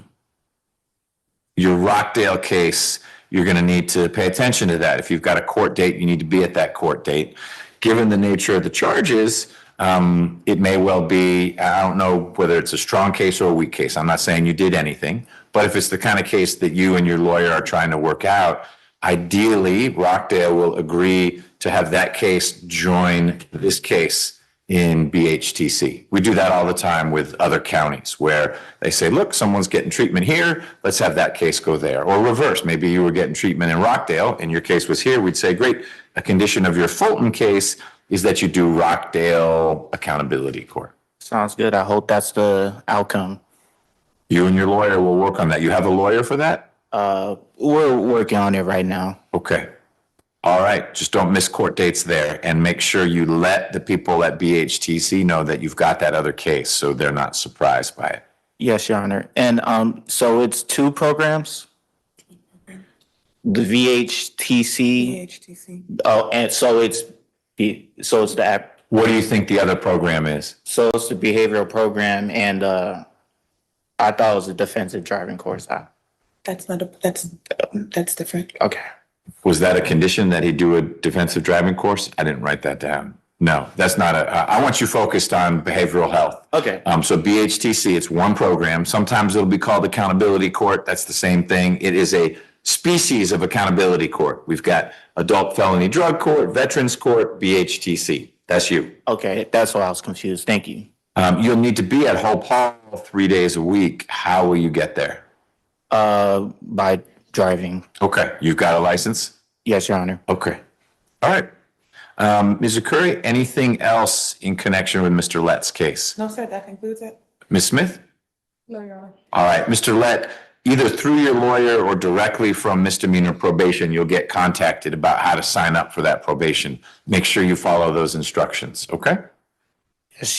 Rockdale case, you're going to need to pay attention to that. If you've got a court date, you need to be at that court date. Given the nature of the charges, it may well be, I don't know whether it's a strong case or a weak case. I'm not saying you did anything, but if it's the kind of case that you and your lawyer are trying to work out, ideally, Rockdale will agree to have that case join this case in BHTC. We do that all the time with other counties where they say, look, someone's getting treatment here, let's have that case go there. Or reverse, maybe you were getting treatment in Rockdale and your case was here, we'd say, great, a condition of your Fulton case is that you do Rockdale Accountability Court. Sounds good. I hope that's the outcome. You and your lawyer will work on that. You have a lawyer for that? We're working on it right now. Okay. All right. Just don't miss court dates there and make sure you let the people at BHTC know that you've got that other case so they're not surprised by it. Yes, Your Honor. And so it's 2 programs? The VHTC. BHTC. Oh, and so it's the app. What do you think the other program is? So it's the behavioral program, and I thought it was a defensive driving course. That's different. Okay. Was that a condition that he do a defensive driving course? I didn't write that down. No, that's not I want you focused on behavioral health. Okay. So BHTC, it's one program. Sometimes it'll be called accountability court. That's the same thing. It is a species of accountability court. We've got adult felony drug court, veterans court, BHTC. That's you. Okay, that's why I was confused. Thank you. You'll need to be at Hope Hall 3 days a week. How will you get there? By driving. Okay. You've got a license? Yes, Your Honor. Okay. All right. Ms. Curry, anything else in connection with Mr. Lett's case? No, sir, that concludes it. Ms. Smith? No, Your Honor. All right. Mr. Lett, either through your lawyer or directly from misdemeanor probation, you'll get contacted about how to sign up for that probation. Make sure you follow those instructions. Okay?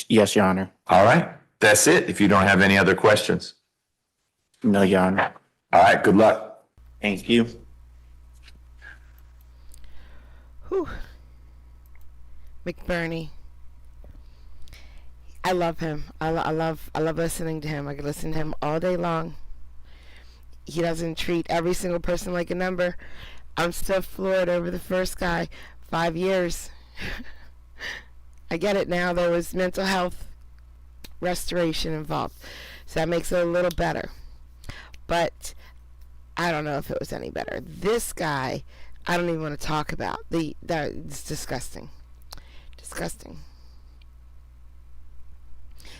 Yes, Your Honor. All right. That's it. If you don't have any other questions. No, Your Honor. All right. Good luck. Thank you. Whew. McBurney. I love him. I love listening to him. I could listen to him all day long. He doesn't treat every single person like a number. I'm still floored over the first guy. 5 years. I get it now. There was mental health restoration involved. So that makes it a little better. But I don't know if it was any better. This guy, I don't even want to talk about. It's disgusting. Disgusting.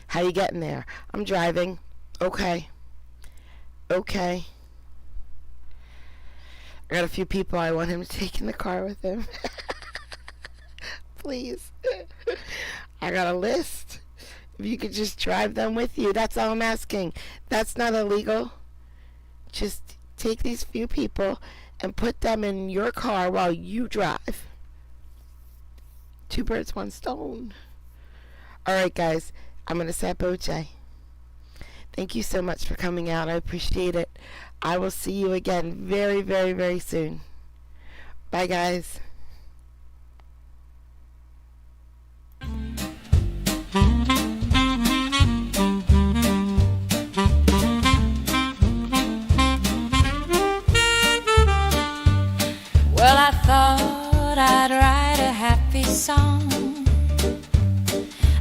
How you getting there? I'm driving. Okay. Okay. I got a few people I want him to take in the car with him. Please. I got a list. If you could just drive them with you. That's all I'm asking. That's not illegal. Just take these few people and put them in your car while you drive. 2 birds, 1 stone. All right, guys. I'm going to set OJ. Thank you so much for coming out. I appreciate it. I will see you again very, very, very soon. Bye, guys. Well, I thought I'd write a happy song.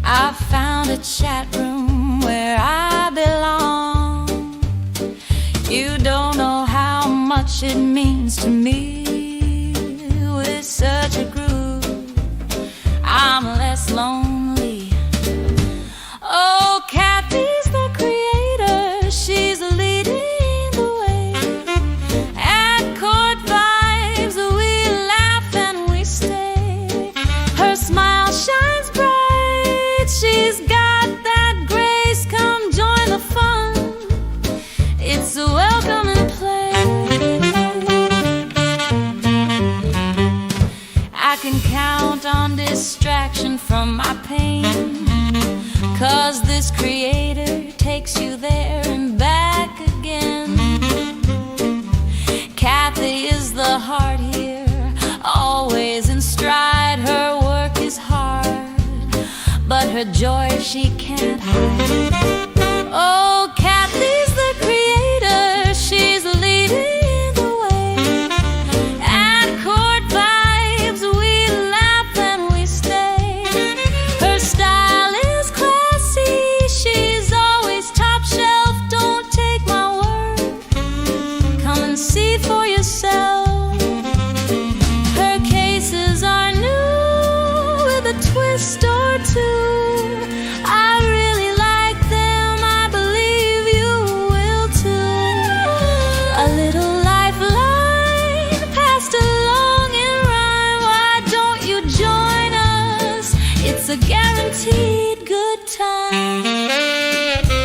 I found a chat room where I belong. You don't know how much it means to me. With such a groove, I'm less lonely. Oh, Kathy's the creator, she's leading the way. At Court Vibes, we laugh and we stay. Her smile shines bright, she's got that grace. Come join the fun, it's a welcome and play. I can count on distraction from my pain, 'cause this creator takes you there and back again. but her joy she can't hide. Oh, Kathy's the creator, she's leading the way. At Court Vibes we laugh and we stay. Her style is classy, she's always top shelf. Don't take my word, come and see for yourself. Her cases are new with a twist or two. I really like them, I believe you will too. A little lifeline passed along in rhyme. Why don't you join us? It's a guaranteed good time.